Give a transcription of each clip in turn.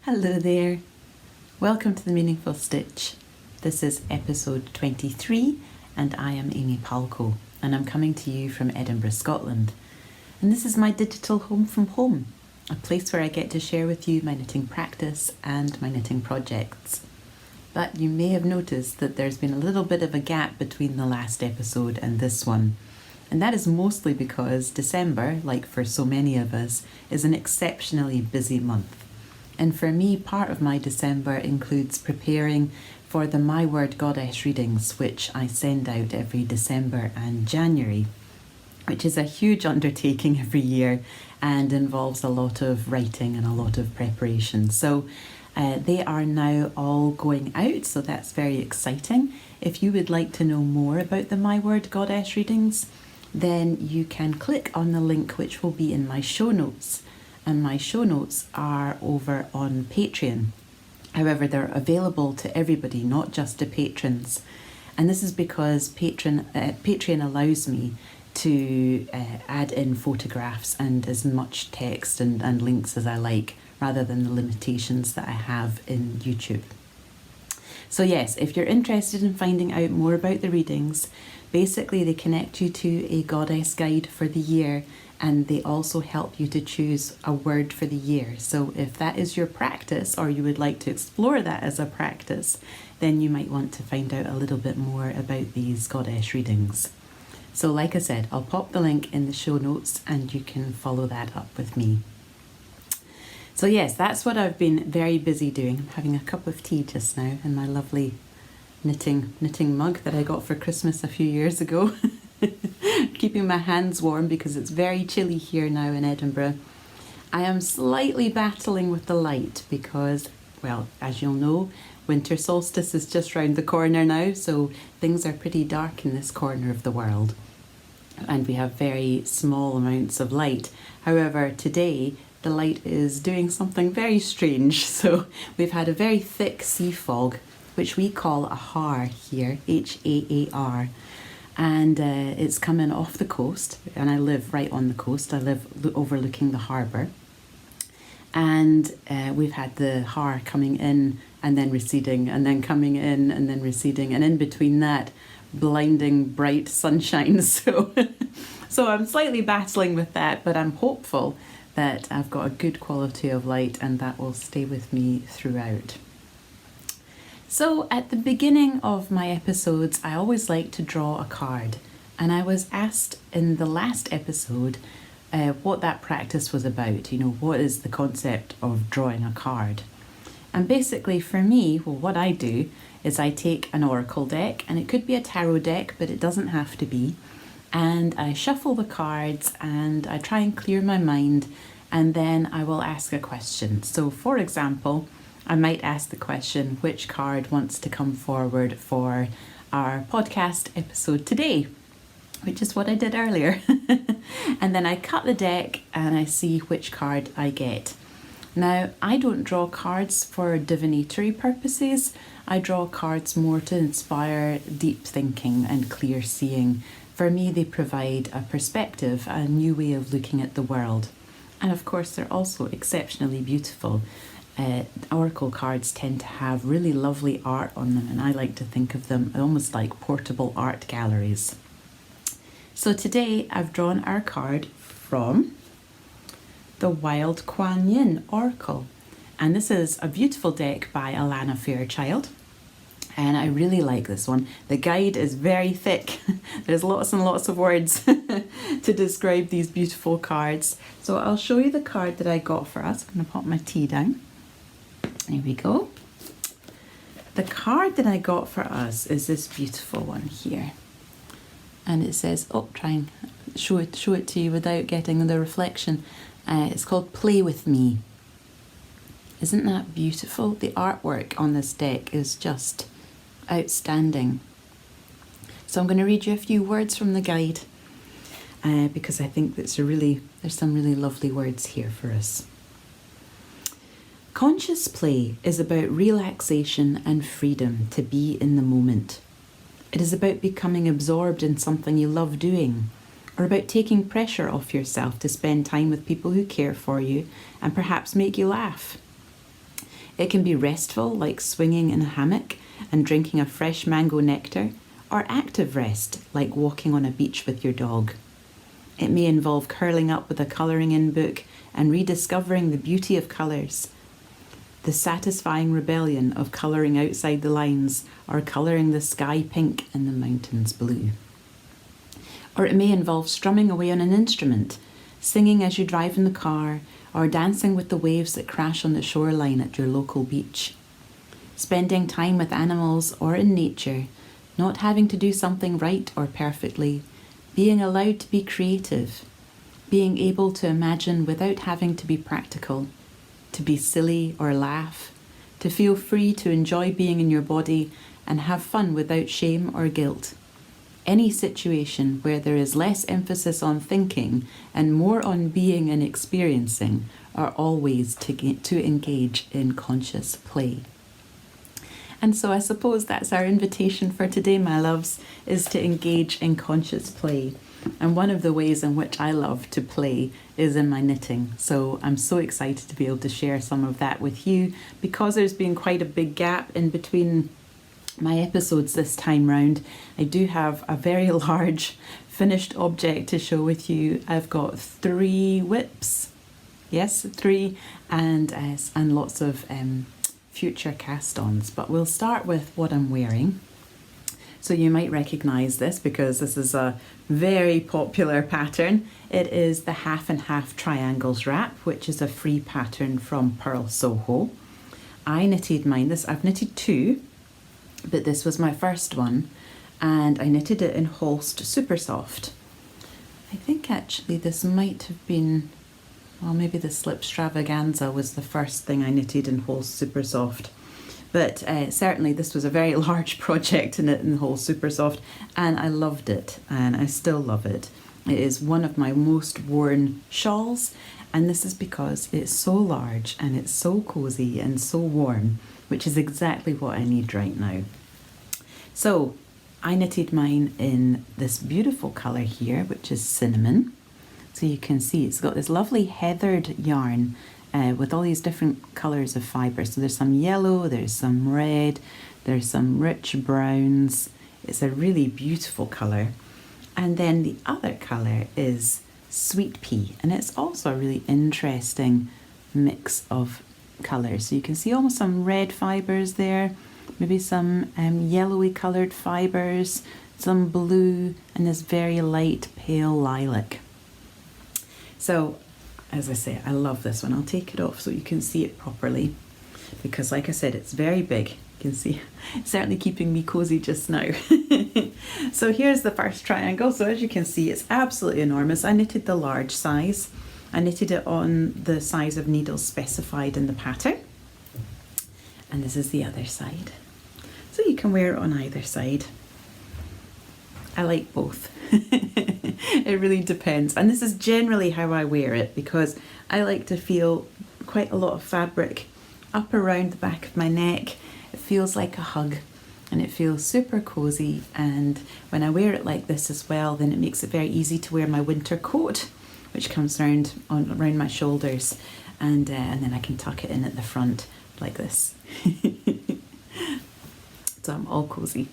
Hello there. Welcome to the Meaningful Stitch. This is episode 23 and I am Amy Palko and I'm coming to you from Edinburgh, Scotland. And this is my digital home from home, a place where I get to share with you my knitting practice and my knitting projects. But you may have noticed that there's been a little bit of a gap between the last episode and this one. And that is mostly because December, like for so many of us, is an exceptionally busy month. And for me, part of my December includes preparing for the My Word Goddess readings, which I send out every December and January, which is a huge undertaking every year and involves a lot of writing and a lot of preparation. So they are now all going out, so that's very exciting. If you would like to know more about the My Word Goddess readings, then you can click on the link which will be in my show notes. And my show notes are over on Patreon. However, they're available to everybody, not just to patrons. And this is because Patreon allows me to add in photographs and as much text and links as I like, rather than the limitations that I have in YouTube. So yes, if you're interested in finding out more about the readings, basically they connect you to a goddess guide for the year, and they also help you to choose a word for the year. So if that is your practice, or you would like to explore that as a practice, then you might want to find out a little bit more about these goddess readings. So like I said, I'll pop the link in the show notes and you can follow that up with me. So yes, that's what I've been very busy doing. I'm having a cup of tea just now in my lovely knitting mug that I got for Christmas a few years ago. Keeping my hands warm because it's very chilly here now in Edinburgh. I am slightly battling with the light because, well, as you'll know, winter solstice is just round the corner now, so things are pretty dark in this corner of the world. And we have very small amounts of light. However, today the light is doing something very strange. So we've had a very thick sea fog, which we call a haar here, H-A-A-R. And it's coming off the coast, and I live right on the coast. I live overlooking the harbour. And we've had the haar coming in and then receding, and then coming in and then receding, and in between that, blinding bright sunshine. So I'm slightly battling with that, but I'm hopeful that I've got a good quality of light and that will stay with me throughout. So at the beginning of my episodes, I always like to draw a card. And I was asked in the last episode what that practice was about. You know, what is the concept of drawing a card? And basically for me, well, what I do is I take an oracle deck, and it could be a tarot deck, but it doesn't have to be. And I shuffle the cards and I try and clear my mind, and then I will ask a question. So for example, I might ask the question, which card wants to come forward for our podcast episode today? Which is what I did earlier. And then I cut the deck and I see which card I get. Now, I don't draw cards for divinatory purposes. I draw cards more to inspire deep thinking and clear seeing. For me, they provide a perspective, a new way of looking at the world. And of course, they're also exceptionally beautiful. Oracle cards tend to have really lovely art on them, and I like to think of them almost like portable art galleries. So today I've drawn our card from the Wild Kuan Yin Oracle, and this is a beautiful deck by Alana Fairchild, and I really like this one. The guide is very thick. There's lots and lots of words to describe these beautiful cards. So I'll show you the card that I got for us. I'm going to pop my tea down. There we go. The card that I got for us is this beautiful one here. And it says, try and show it to you without getting the reflection. It's called Play With Me. Isn't that beautiful? The artwork on this deck is just outstanding. So I'm going to read you a few words from the guide because I think there's some really lovely words here for us. Conscious play is about relaxation and freedom to be in the moment. It is about becoming absorbed in something you love doing, or about taking pressure off yourself to spend time with people who care for you and perhaps make you laugh. It can be restful, like swinging in a hammock and drinking a fresh mango nectar, or active rest, like walking on a beach with your dog. It may involve curling up with a colouring in book and rediscovering the beauty of colours, the satisfying rebellion of colouring outside the lines, or colouring the sky pink and the mountains blue. Or it may involve strumming away on an instrument, singing as you drive in the car, or dancing with the waves that crash on the shoreline at your local beach. Spending time with animals or in nature, not having to do something right or perfectly, being allowed to be creative, being able to imagine without having to be practical, to be silly or laugh, to feel free to enjoy being in your body and have fun without shame or guilt. Any situation where there is less emphasis on thinking and more on being and experiencing are all ways to engage in conscious play. And so I suppose that's our invitation for today, my loves, is to engage in conscious play. And one of the ways in which I love to play is in my knitting. So I'm so excited to be able to share some of that with you, because there's been quite a big gap in between my episodes this time round. I do have a very large finished object to show with you. I've got 3 whips, yes, 3, and lots of future cast-ons. But we'll start with what I'm wearing. So you might recognise this because this is a very popular pattern. It is the Half and Half Triangles wrap, which is a free pattern from Purl Soho. I knitted mine. I've knitted 2, but this was my first one, and I knitted it in Holst Super Soft. I think actually this might have been, well, maybe the Slip Stravaganza was the first thing I knitted in Holst Super Soft. But certainly this was a very large project in it in Holst Super Soft, and I loved it, and I still love it. It is one of my most worn shawls, and this is because it's so large and it's so cosy and so warm, which is exactly what I need right now. So I knitted mine in this beautiful colour here, which is cinnamon. So you can see it's got this lovely heathered yarn with all these different colours of fibre. So there's some yellow, there's some red, there's some rich browns. It's a really beautiful colour. And then the other colour is sweet pea, and it's also a really interesting mix of colours. So you can see almost some red fibres there, maybe some yellowy coloured fibres, some blue, and this very light pale lilac. So as I say, I love this one. I'll take it off so you can see it properly, because like I said, it's very big. You can see it's certainly keeping me cozy just now. So here's the first triangle. So as you can see, it's absolutely enormous. I knitted the large size. I knitted it on the size of needles specified in the pattern. And this is the other side. So you can wear it on either side. I like both. It really depends. And this is generally how I wear it, because I like to feel quite a lot of fabric up around the back of my neck. It feels like a hug and it feels super cozy. And when I wear it like this as well, then it makes it very easy to wear my winter coat, which comes around my shoulders, and then I can tuck it in at the front like this. So I'm all cozy.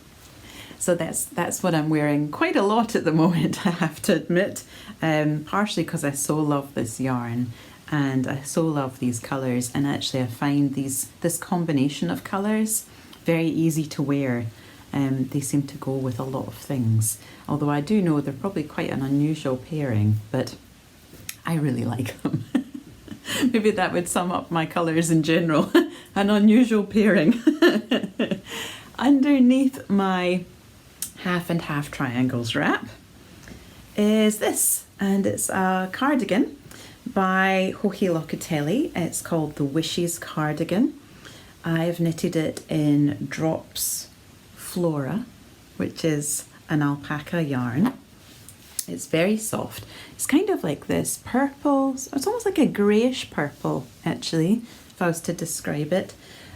So that's what I'm wearing quite a lot at the moment, I have to admit, partially because I so love this yarn and I so love these colours, and actually I find this combination of colours very easy to wear. They seem to go with a lot of things, although I do know they're probably quite an unusual pairing, but I really like them. Maybe that would sum up my colours in general. An unusual pairing. Underneath my Half and Half Triangles wrap is this, and it's a cardigan by Joji Locatelli. It's called the Wishes Cardigan. I've knitted it in Drops Flora, which is an alpaca yarn. It's very soft. It's kind of like this purple, it's almost like a greyish purple actually, if I was to describe it.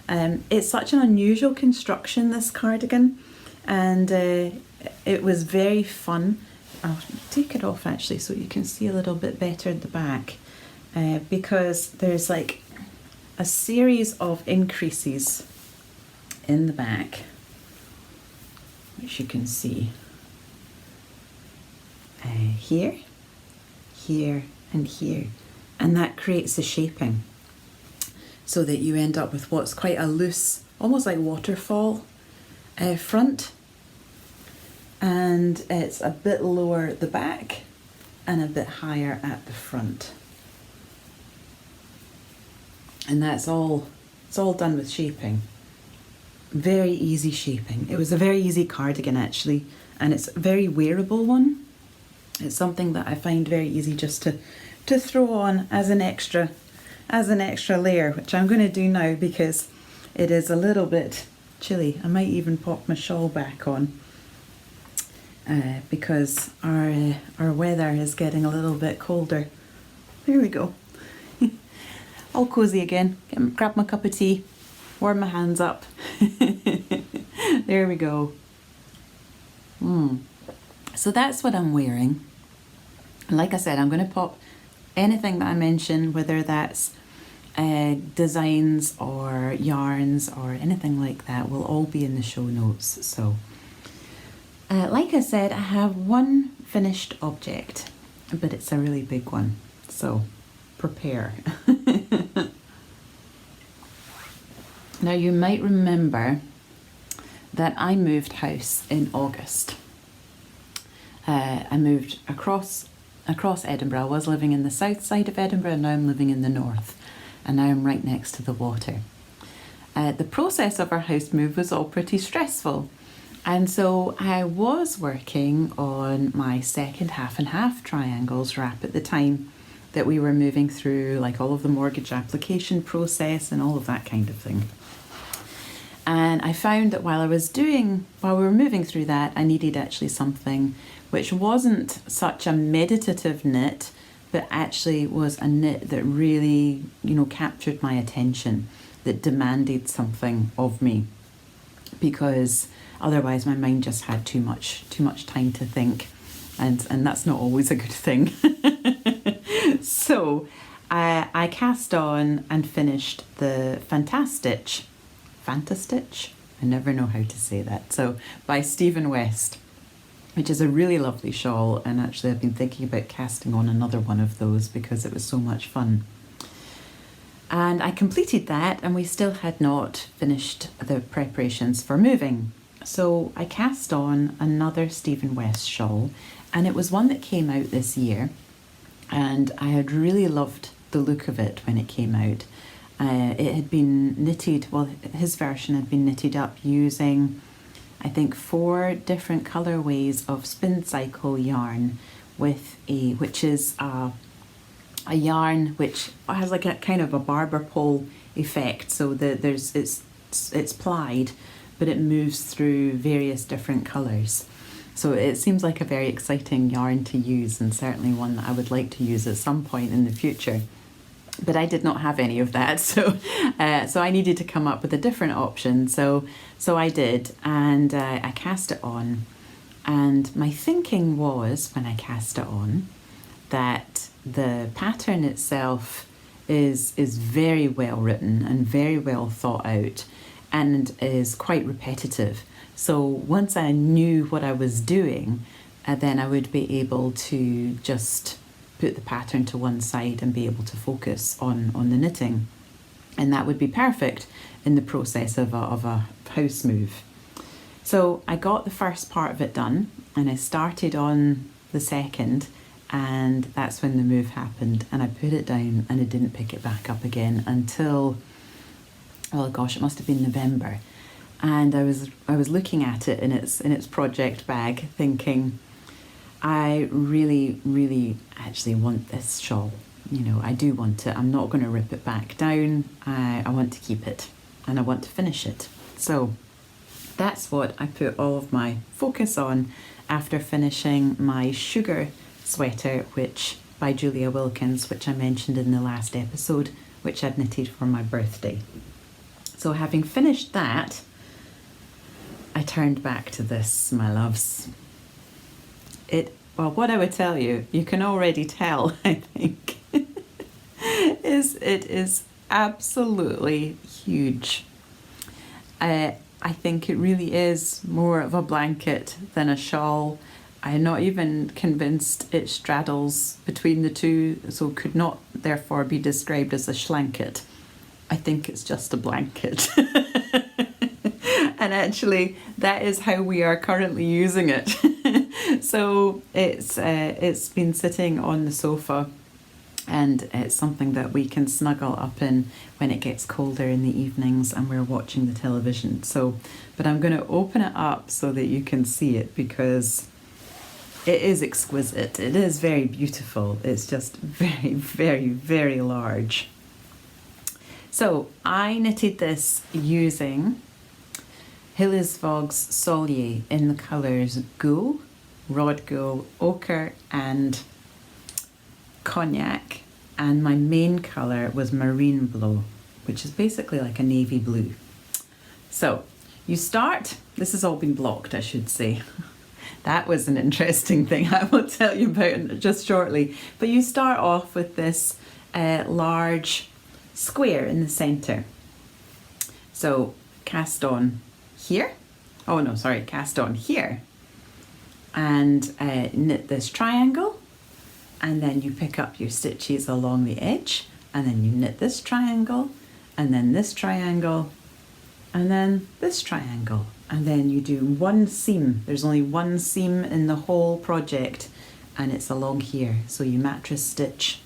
It's such an unusual construction, this cardigan, and it was very fun. I'll take it off actually so you can see a little bit better at the back, because there's like a series of increases in the back, which you can see here, here, and here. And that creates a shaping so that you end up with what's quite a loose, almost like waterfall front. And it's a bit lower at the back and a bit higher at the front. And it's all done with shaping. Very easy shaping. It was a very easy cardigan actually, and it's a very wearable one. It's something that I find very easy just to throw on as an extra layer, which I'm going to do now because it is a little bit chilly. I might even pop my shawl back on because our weather is getting a little bit colder. There we go. All cozy again. Grab my cup of tea, warm my hands up. There we go. So that's what I'm wearing. Like I said, I'm going to pop anything that I mention, whether that's designs or yarns or anything like that, will all be in the show notes. So, like I said, I have one finished object, but it's a really big one. So, prepare. Now, you might remember that I moved house in August. I moved across Edinburgh. I was living in the south side of Edinburgh, and now I'm living in the north, and now I'm right next to the water. The process of our house move was all pretty stressful, and so I was working on my second half and half triangles wrap at the time that we were moving through, like all of the mortgage application process and all of that kind of thing. And I found that while we were moving through that, I needed actually something which wasn't such a meditative knit, but actually was a knit that really, captured my attention, that demanded something of me, because otherwise my mind just had too much time to think, and that's not always a good thing. So I cast on and finished the Fantastitch. I never know how to say that. So by Stephen West, which is a really lovely shawl, and actually I've been thinking about casting on another one of those because it was so much fun. And I completed that, and we still had not finished the preparations for moving. So I cast on another Stephen West shawl, and it was one that came out this year, and I had really loved the look of it when it came out. It had been knitted, his version had been knitted up using, I think, 4 different colourways of Spin Cycle yarn, which is a yarn which has like a kind of a barber pole effect, so that it's plied, but it moves through various different colours. So it seems like a very exciting yarn to use, and certainly one that I would like to use at some point in the future. But I did not have any of that, so I needed to come up with a different option. So I did, and I cast it on. And my thinking was, when I cast it on, that the pattern itself is very well written and very well thought out, and is quite repetitive. So once I knew what I was doing, then I would be able to just put the pattern to one side and be able to focus on the knitting. And that would be perfect in the process of a house move. So I got the first part of it done, and I started on the second, and that's when the move happened, and I put it down and I didn't pick it back up again until, oh gosh, it must have been November. And I was looking at it in its project bag, thinking, I really, really actually want this shawl. I do want it. I'm not going to rip it back down. I want to keep it, and I want to finish it. So that's what I put all of my focus on after finishing my Sugar sweater, which by Julia Wilkins, which I mentioned in the last episode, which I'd knitted for my birthday. So having finished that, I turned back to this, my loves. What I would tell you, you can already tell, I think, it is absolutely huge. I think it really is more of a blanket than a shawl. I'm not even convinced it straddles between the two, so could not therefore be described as a schlanket. I think it's just a blanket. And actually, that is how we are currently using it. So it's been sitting on the sofa, and it's something that we can snuggle up in when it gets colder in the evenings and we're watching the television. So, but I'm going to open it up so that you can see it, because it is exquisite. It is very beautiful. It's just very, very, very large. So I knitted this using Hillesvåg's Solje in the colours Gul, Rod Gul, Ochre and Cognac, and my main colour was Marine Blue, which is basically like a navy blue. So you start, this has all been blocked, I should say. That was an interesting thing I will tell you about just shortly. But you start off with this large square in the centre. So cast on here. Oh no, sorry, cast on here. And knit this triangle. And then you pick up your stitches along the edge. And then you knit this triangle. And then this triangle. And then this triangle. And then you do one seam. There's only one seam in the whole project, and it's along here. So you mattress stitch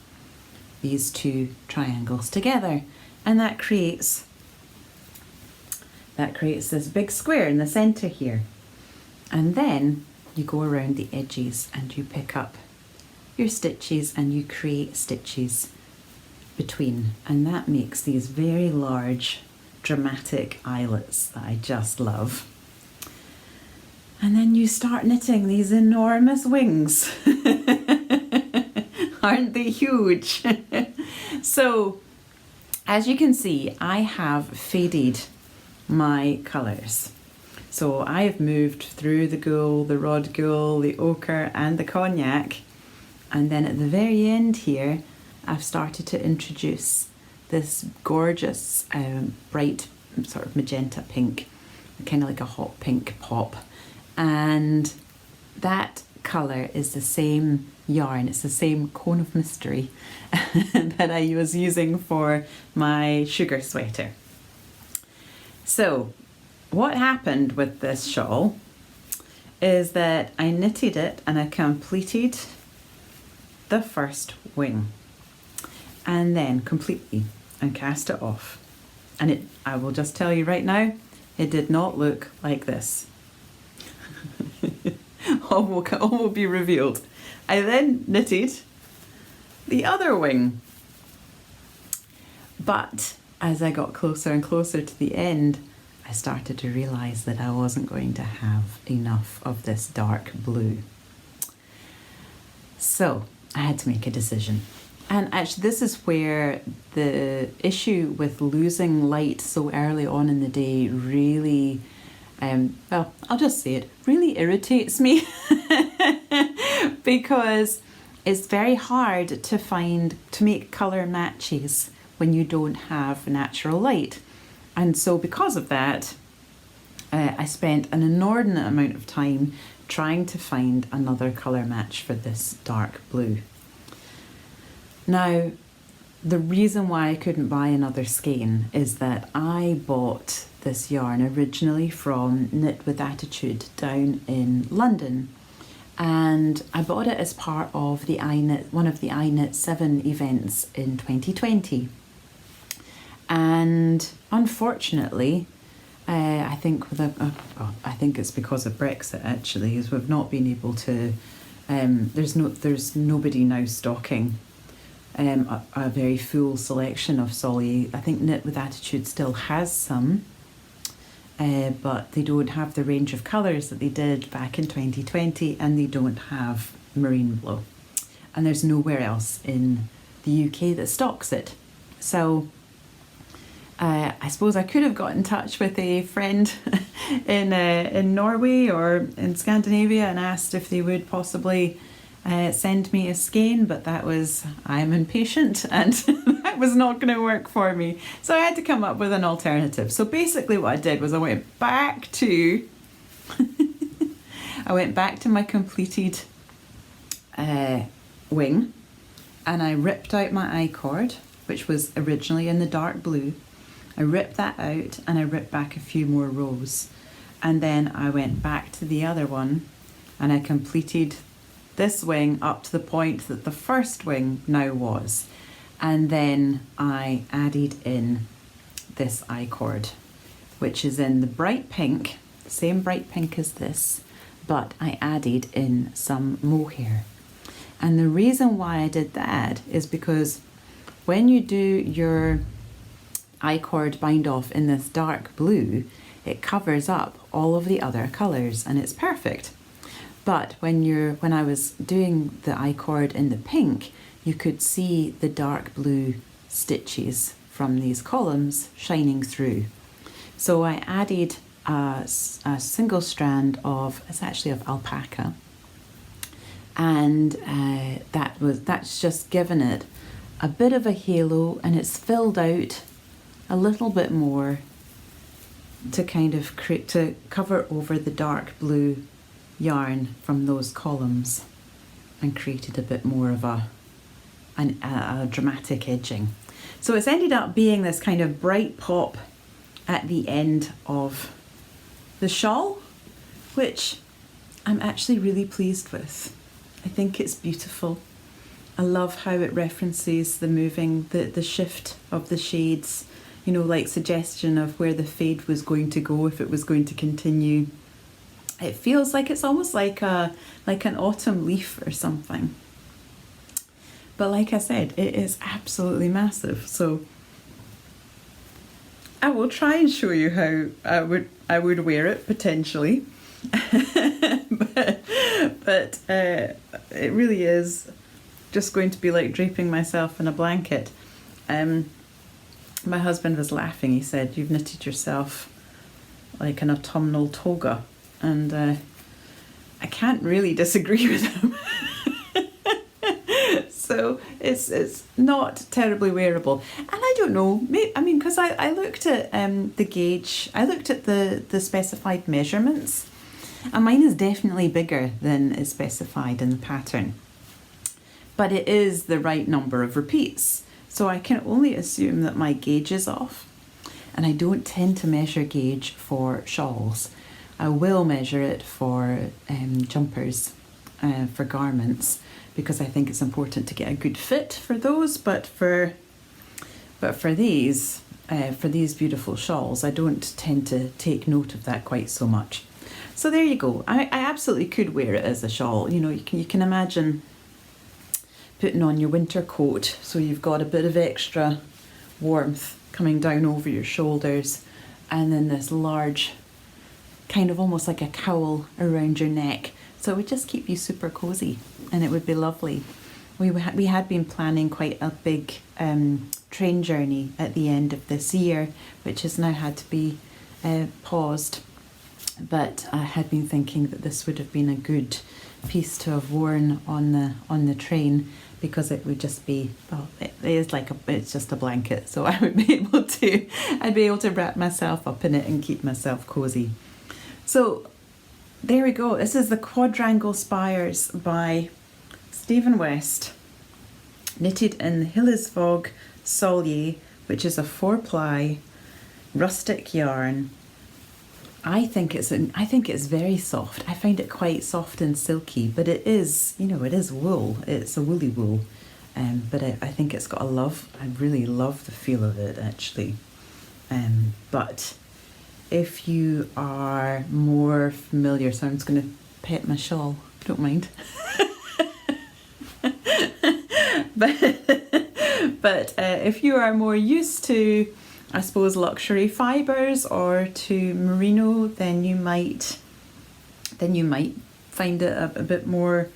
these two triangles together, and that creates this big square in the center here. And then you go around the edges and you pick up your stitches and you create stitches between, and that makes these very large dramatic eyelets that I just love. And then you start knitting these enormous wings. Aren't they huge? So, as you can see, I have faded my colours. So I have moved through the Gul, the Rod Gul, the Ochre and the Cognac. And then at the very end here, I've started to introduce this gorgeous bright sort of magenta pink, kind of like a hot pink pop. And that colour is the same yarn, it's the same Cone of Mystery that I was using for my sugar sweater. So what happened with this shawl is that I knitted it and I completed the first wing, and then completely, and cast it off. And I will just tell you right now, it did not look like this. all will be revealed. I then knitted the other wing. But as I got closer and closer to the end, I started to realise that I wasn't going to have enough of this dark blue. So I had to make a decision. And actually this is where the issue with losing light so early on in the day really, well, I'll just say it, really irritates me. Because it's very hard to make colour matches when you don't have natural light. And so because of that, I spent an inordinate amount of time trying to find another colour match for this dark blue. Now, the reason why I couldn't buy another skein is that I bought this yarn originally from Knit with Attitude down in London, and I bought it as part of the one of the iKnit 7 events in 2020. And unfortunately, I think I think it's because of Brexit actually, is we've not been able to. There's nobody now stocking a very full selection of Solje. I think Knit with Attitude still has some, but they don't have the range of colours that they did back in 2020, and they don't have Marine Blue. And there's nowhere else in the UK that stocks it. So I suppose I could have got in touch with a friend in Norway or in Scandinavia and asked if they would possibly send me a skein, but I'm impatient, and that was not going to work for me. So I had to come up with an alternative. So basically what I did was I went back to my completed wing, and I ripped out my I-cord, which was originally in the dark blue. I ripped that out and I ripped back a few more rows. And then I went back to the other one and I completed this wing up to the point that the first wing now was. And then I added in this I-cord, which is in the bright pink, same bright pink as this, but I added in some mohair. And the reason why I did that is because when you do your I-cord bind off in this dark blue, it covers up all of the other colours and it's perfect. But when I was doing the I-cord in the pink, you could see the dark blue stitches from these columns shining through. So I added a single strand it's actually of alpaca, and that's just given it a bit of a halo, and it's filled out a little bit more to kind of to cover over the dark blue yarn from those columns and created a bit more of a dramatic edging. So it's ended up being this kind of bright pop at the end of the shawl, which I'm actually really pleased with. I think it's beautiful. I love how it references the shift of the shades, you know, like suggestion of where the fade was going to go, if it was going to continue. It feels like it's almost like an autumn leaf or something. But like I said, it is absolutely massive. So I will try and show you how I would wear it potentially. but it really is just going to be like draping myself in a blanket. My husband was laughing. He said, "You've knitted yourself like an autumnal toga," and I can't really disagree with him. So it's not terribly wearable, and I don't know. Because I looked at the gauge. I looked at the specified measurements, and mine is definitely bigger than is specified in the pattern. But it is the right number of repeats. So I can only assume that my gauge is off, and I don't tend to measure gauge for shawls. I will measure it for jumpers, for garments, because I think it's important to get a good fit for those. But for these beautiful shawls, I don't tend to take note of that quite so much. So there you go. I absolutely could wear it as a shawl. You know, you can imagine putting on your winter coat, so you've got a bit of extra warmth coming down over your shoulders, and then this large kind of almost like a cowl around your neck. So it would just keep you super cozy, and it would be lovely. We had been planning quite a big train journey at the end of this year, which has now had to be paused. But I had been thinking that this would have been a good piece to have worn on the train, because it would just be, well, it's just a blanket, so I'd be able to wrap myself up in it and keep myself cozy. So there we go. This is the Quadrangle Spires by Stephen West, knitted in Hillesvåg Solje, which is a 4-ply rustic yarn. I think it's very soft. I find it quite soft and silky, but it is wool. It's a woolly wool, but I think it's got I really love the feel of it, actually. But if you are more familiar, so I'm just going to pet my shawl, don't mind. But if you are more used to, I suppose, luxury fibres or to merino, then you might find it a bit more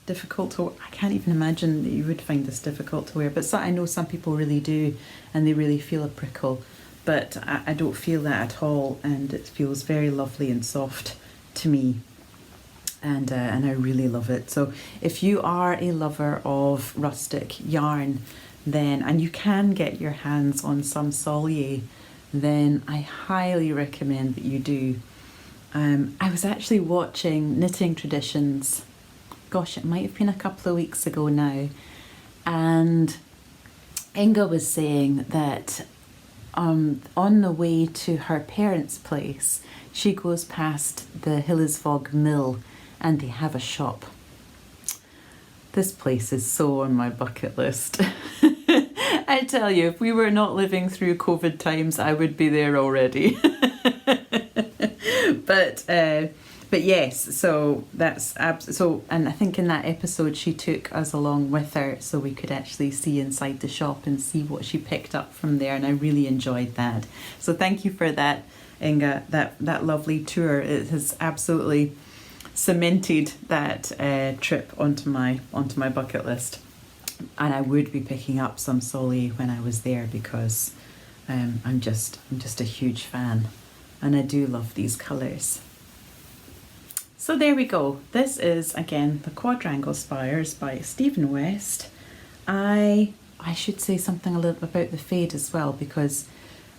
difficult to. I can't even imagine that you would find this difficult to wear, but I know some people really do, and they really feel a prickle. But I don't feel that at all, and it feels very lovely and soft to me. And I really love it. So if you are a lover of rustic yarn, then, and you can get your hands on some Solier, then I highly recommend that you do. I was actually watching Knitting Traditions, gosh, it might have been a couple of weeks ago now, and Inga was saying that on the way to her parents' place, she goes past the Hillesvåg mill and they have a shop. This place is so on my bucket list. I tell you, if we were not living through COVID times, I would be there already. But yes, so that's so, and I think in that episode she took us along with her so we could actually see inside the shop and see what she picked up from there, and I really enjoyed that. So thank you for that, Inga, that lovely tour. It has absolutely cemented that trip onto my bucket list, and I would be picking up some Solier when I was there because I'm just a huge fan, and I do love these colours. So there we go. This is again the Quadrangle Spires by Stephen West. I should say something a little about the fade as well, because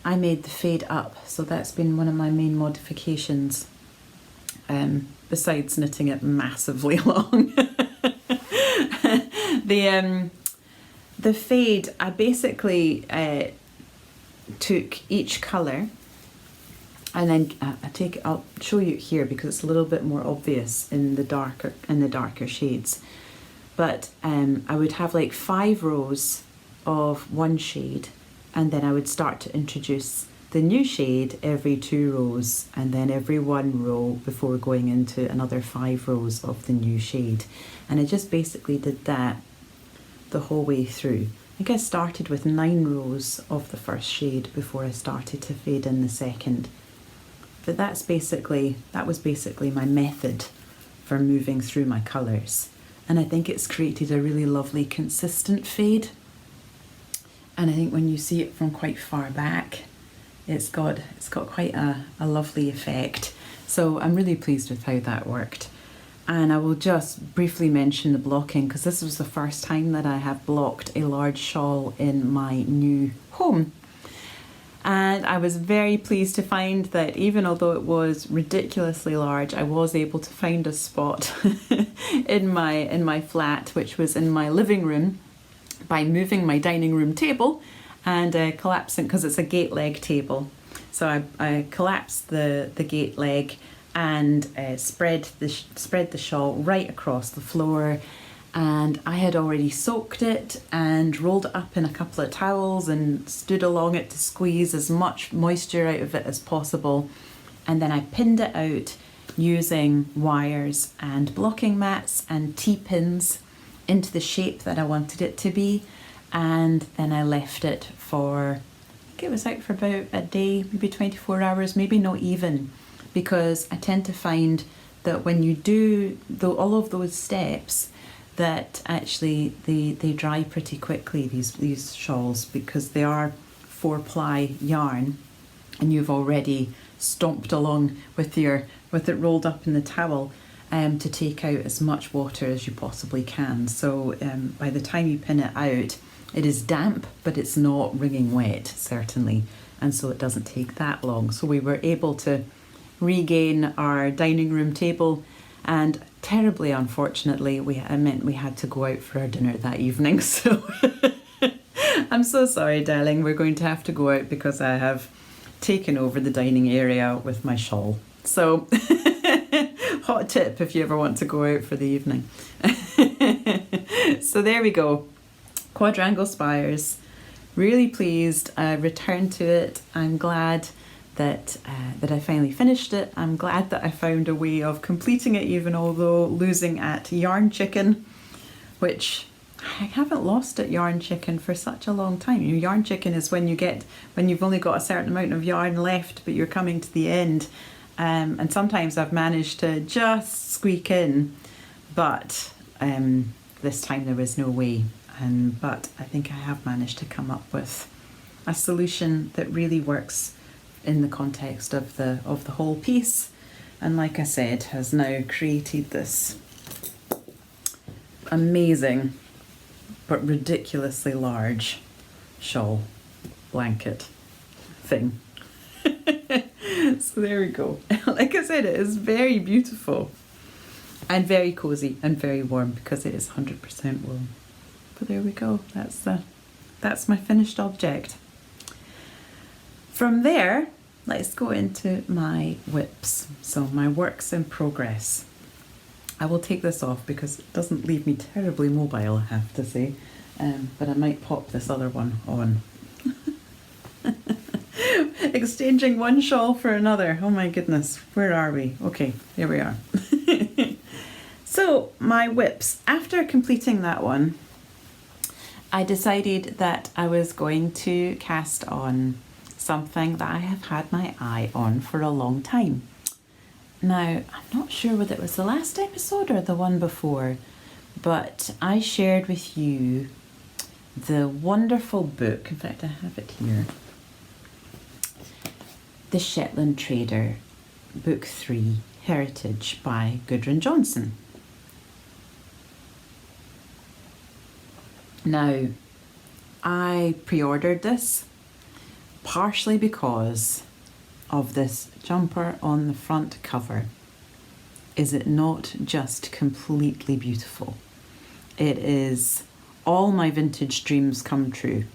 I made the fade up, so that's been one of my main modifications, besides knitting it massively long. The fade, I basically took each colour, and then I'll show you here because it's a little bit more obvious in the darker shades. But I would have like 5 rows of one shade, and then I would start to introduce the new shade every 2 rows, and then every 1 row before going into another 5 rows of the new shade. And I just basically did that the whole way through. I think I started with 9 rows of the first shade before I started to fade in the second. But that was basically my method for moving through my colours. And I think it's created a really lovely consistent fade. And I think when you see it from quite far back, it's got quite a lovely effect. So I'm really pleased with how that worked. And I will just briefly mention the blocking, because this was the first time that I have blocked a large shawl in my new home. And I was very pleased to find that even although it was ridiculously large, I was able to find a spot in my flat, which was in my living room, by moving my dining room table and collapsing, because it's a gate leg table. So I collapsed the gate leg and spread the shawl right across the floor. And I had already soaked it and rolled it up in a couple of towels and stood along it to squeeze as much moisture out of it as possible. And then I pinned it out using wires and blocking mats and T-pins into the shape that I wanted it to be. And then I left it for, I think it was out for about a day, maybe 24 hours, maybe not even, because I tend to find that when you do all of those steps, that actually they dry pretty quickly, these shawls, because they are 4-ply yarn, and you've already stomped along with it rolled up in the towel to take out as much water as you possibly can. So by the time you pin it out, it is damp, but it's not wringing wet, certainly, and so it doesn't take that long. So we were able to regain our dining room table, and terribly unfortunately it meant we had to go out for our dinner that evening. So I'm so sorry, darling, we're going to have to go out because I have taken over the dining area with my shawl. So hot tip if you ever want to go out for the evening. So there we go, Quadrangle Spires. Really pleased. I returned to it. I'm glad that I finally finished it. I'm glad that I found a way of completing it, even although losing at Yarn Chicken, which I haven't lost at Yarn Chicken for such a long time. You know, Yarn Chicken is when you've only got a certain amount of yarn left, but you're coming to the end. And sometimes I've managed to just squeak in, but this time there was no way. But I think I have managed to come up with a solution that really works in the context of the whole piece, and like I said, has now created this amazing but ridiculously large shawl blanket thing. So there we go. Like I said, it is very beautiful and very cozy and very warm because it is 100% wool. But there we go. That's my finished object. From there, let's go into my WIPs. So my works in progress. I will take this off because it doesn't leave me terribly mobile, I have to say. But I might pop this other one on. Exchanging one shawl for another. Oh my goodness, where are we? Okay, here we are. So my WIPs. After completing that one, I decided that I was going to cast on something that I have had my eye on for a long time. Now, I'm not sure whether it was the last episode or the one before, but I shared with you the wonderful book. In fact, I have it here. The Shetland Trader, Book 3, Heritage by Gudrun Johnson. Now, I pre-ordered this partially because of this jumper on the front cover. Is it not just completely beautiful? It is all my vintage dreams come true.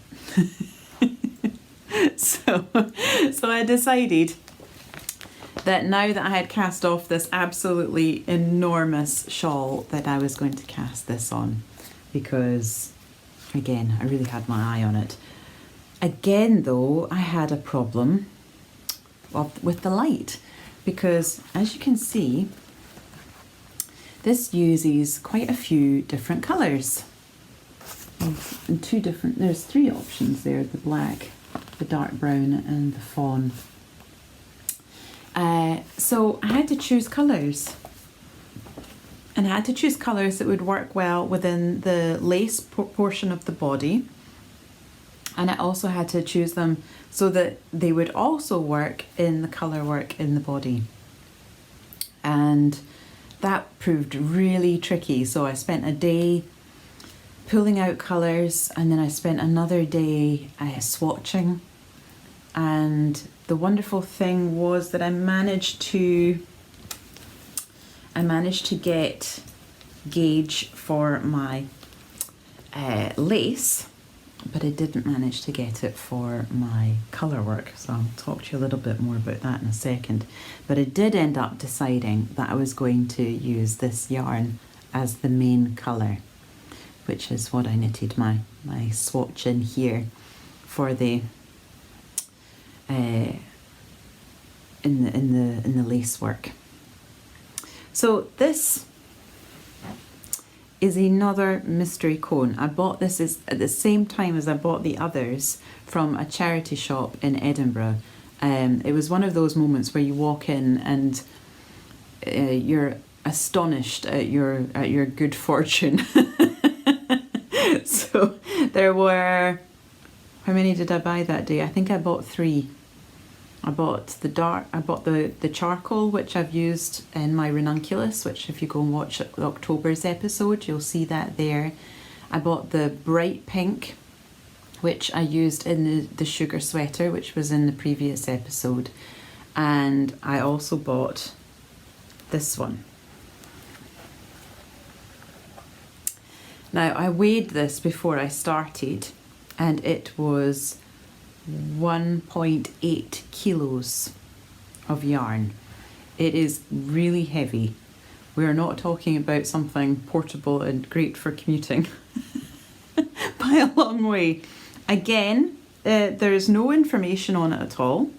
So I decided that now that I had cast off this absolutely enormous shawl, that I was going to cast this on because, again, I really had my eye on it. Again, though, I had a problem with the light because, as you can see, this uses quite a few different colours. And there's 3 options there, the black, the dark brown and the fawn. So I had to choose colours. And I had to choose colours that would work well within the lace portion of the body. And I also had to choose them so that they would also work in the colour work in the body. And that proved really tricky. So I spent a day pulling out colours, and then I spent another day swatching. And the wonderful thing was that I managed to get gauge for my lace, but I didn't manage to get it for my colour work. So I'll talk to you a little bit more about that in a second. But I did end up deciding that I was going to use this yarn as the main colour, which is what I knitted my swatch in here for the in the lace work. So this is another mystery cone. I bought this at the same time as I bought the others from a charity shop in Edinburgh. It was one of those moments where you walk in and you're astonished at your good fortune. So there were, how many did I buy that day? I think I bought 3. I bought the charcoal, which I've used in my ranunculus, which if you go and watch October's episode, you'll see that there. I bought the bright pink, which I used in the sugar sweater, which was in the previous episode. And I also bought this one. Now, I weighed this before I started, and it was 1.8 kilos of yarn. It is really heavy. We're not talking about something portable and great for commuting by a long way. Again, there is no information on it at all.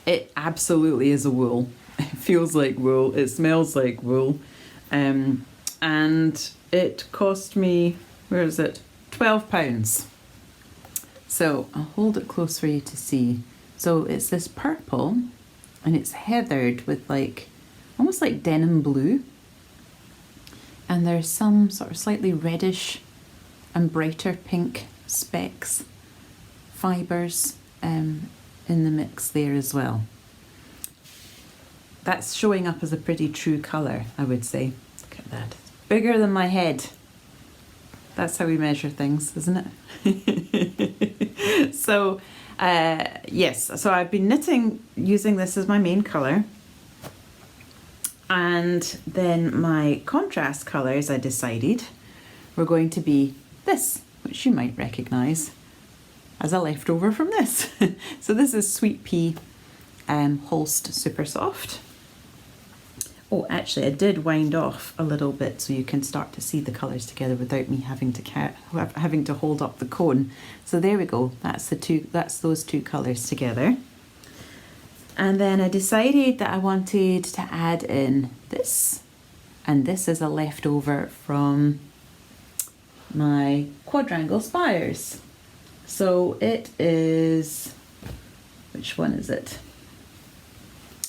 It absolutely is a wool. It feels like wool. It smells like wool. And it cost me, where is it? £12. So I'll hold it close for you to see. So it's this purple and it's heathered with almost like denim blue. And there's some sort of slightly reddish and brighter pink specks, fibres in the mix there as well. That's showing up as a pretty true colour, I would say. Look at that. It's bigger than my head. That's how we measure things, isn't it? So, yes, so I've been knitting using this as my main colour. And then my contrast colours, I decided, were going to be this, which you might recognise as a leftover from this. So this is Sweet Pea Holst Super Soft. Oh, actually, I did wind off a little bit so you can start to see the colours together without me having to hold up the cone. So there we go. That's those two colours together. And then I decided that I wanted to add in this, and this is a leftover from my quadrangle spires. So it is, which one is it?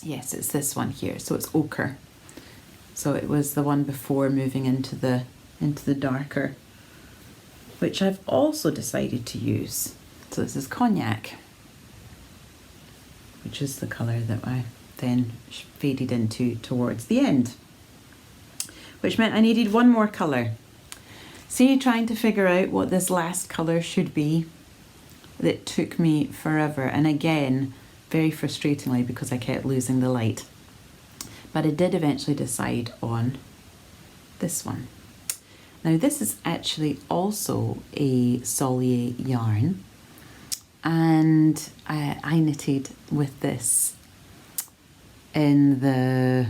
Yes, it's this one here. So it's ochre. So it was the one before moving into the darker, which I've also decided to use. So this is cognac, which is the colour that I then faded into towards the end, which meant I needed one more colour. See, trying to figure out what this last colour should be, it took me forever, and again, very frustratingly, because I kept losing the light. But I did eventually decide on this one. Now this is actually also a Solier yarn, and I knitted with this in the,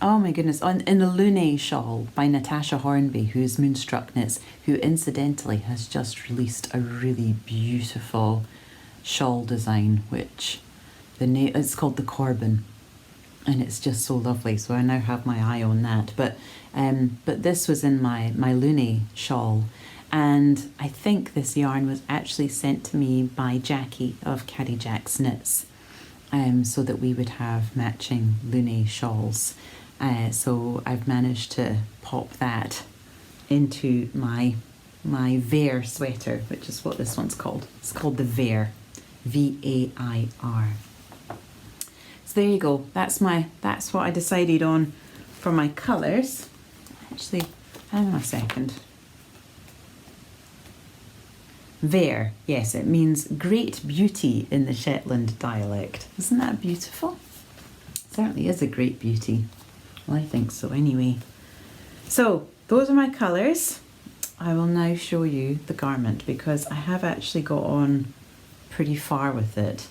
oh my goodness, in the Lune shawl by Natasha Hornby, who's Moonstruck Knits, who incidentally has just released a really beautiful shawl design, which it's called the Corbin, and it's just so lovely. So I now have my eye on that. But this was in my Lune shawl. And I think this yarn was actually sent to me by Jackie of Caddy Jack's Knits, so that we would have matching Lune shawls. So I've managed to pop that into my Vair sweater, which is what this one's called. It's called the Vair, V-A-I-R. So there you go. That's what I decided on for my colours. Actually, hang on a second. Vair, yes, it means great beauty in the Shetland dialect. Isn't that beautiful? It certainly is a great beauty. Well, I think so anyway. So those are my colours. I will now show you the garment because I have actually got on pretty far with it.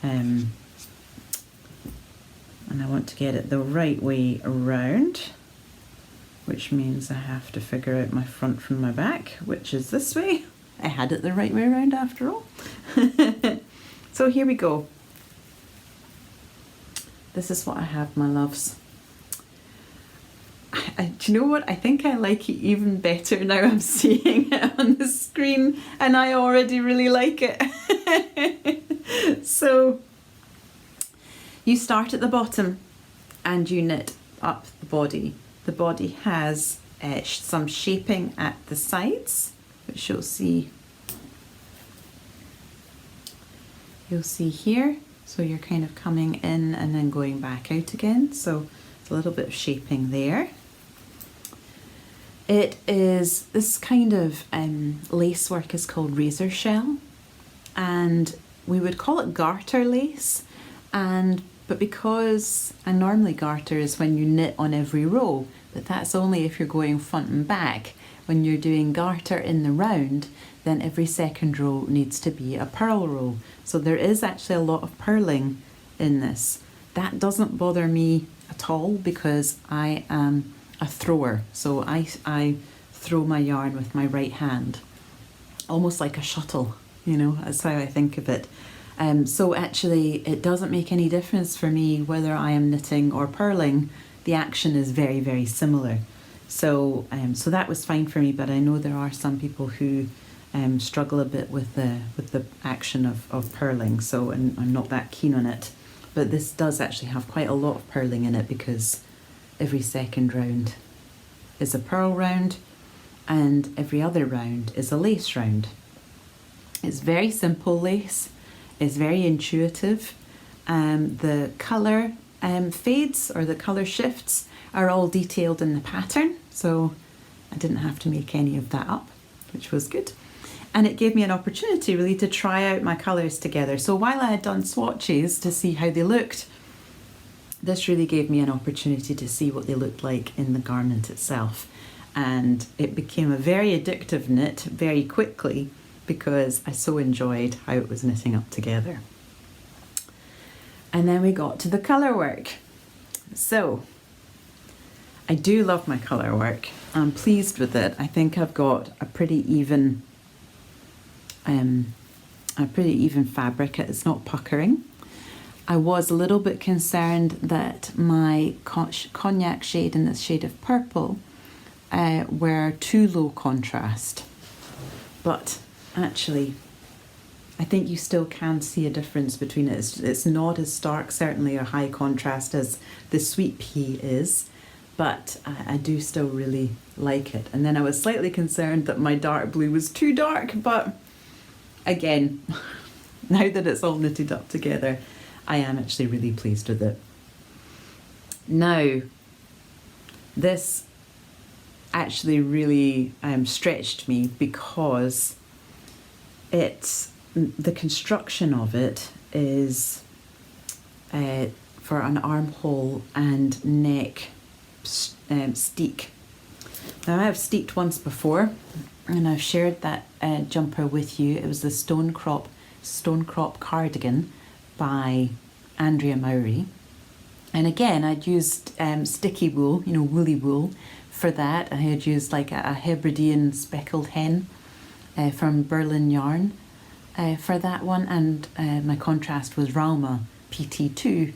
And I want to get it the right way around, which means I have to figure out my front from my back, which is this way. I had it the right way around after all. So here we go. This is what I have, my loves. Do you know what? I think I like it even better now I'm seeing it on the screen, and I already really like it. So you start at the bottom and you knit up the body. The body has some shaping at the sides, which you'll see here. So you're kind of coming in and then going back out again. So it's a little bit of shaping there. It is, this kind of lace work is called razor shell, and we would call it garter lace, but because, and normally garter is when you knit on every row, but that's only if you're going front and back. When you're doing garter in the round, then every second row needs to be a purl row. So there is actually a lot of purling in this. That doesn't bother me at all because I am a thrower. So I throw my yarn with my right hand, almost like a shuttle, you know, that's how I think of it. So actually it doesn't make any difference for me whether I am knitting or purling. The action is very, very similar. So so that was fine for me, but I know there are some people who struggle a bit with the action of purling, so I'm not that keen on it. But this does actually have quite a lot of purling in it because every second round is a purl round and every other round is a lace round. It's very simple lace, it's very intuitive. The colour fades or the colour shifts are all detailed in the pattern, so I didn't have to make any of that up, which was good. And it gave me an opportunity really to try out my colours together. So while I had done swatches to see how they looked, this really gave me an opportunity to see what they looked like in the garment itself. And it became a very addictive knit very quickly because I so enjoyed how it was knitting up together. And then we got to the colour work. So I do love my colour work. I'm pleased with it. I think I've got a pretty even fabric. It's not puckering. I was a little bit concerned that my cognac shade and this shade of purple were too low contrast, but actually I think you still can see a difference between it. It's not as stark, certainly, or high contrast as the sweet pea is, but I do still really like it. And then I was slightly concerned that my dark blue was too dark, but again, now that it's all knitted up together, I am actually really pleased with it. Now, this actually really stretched me because the construction of it is for an armhole and neck steek. Now, I have steeked once before, and I've shared that jumper with you. It was the Stone Crop cardigan by Andrea Mowry. And again, I'd used sticky wool, woolly wool for that. I had used like a Hebridean speckled hen from Berlin Yarn for that one, and my contrast was Ralma PT2.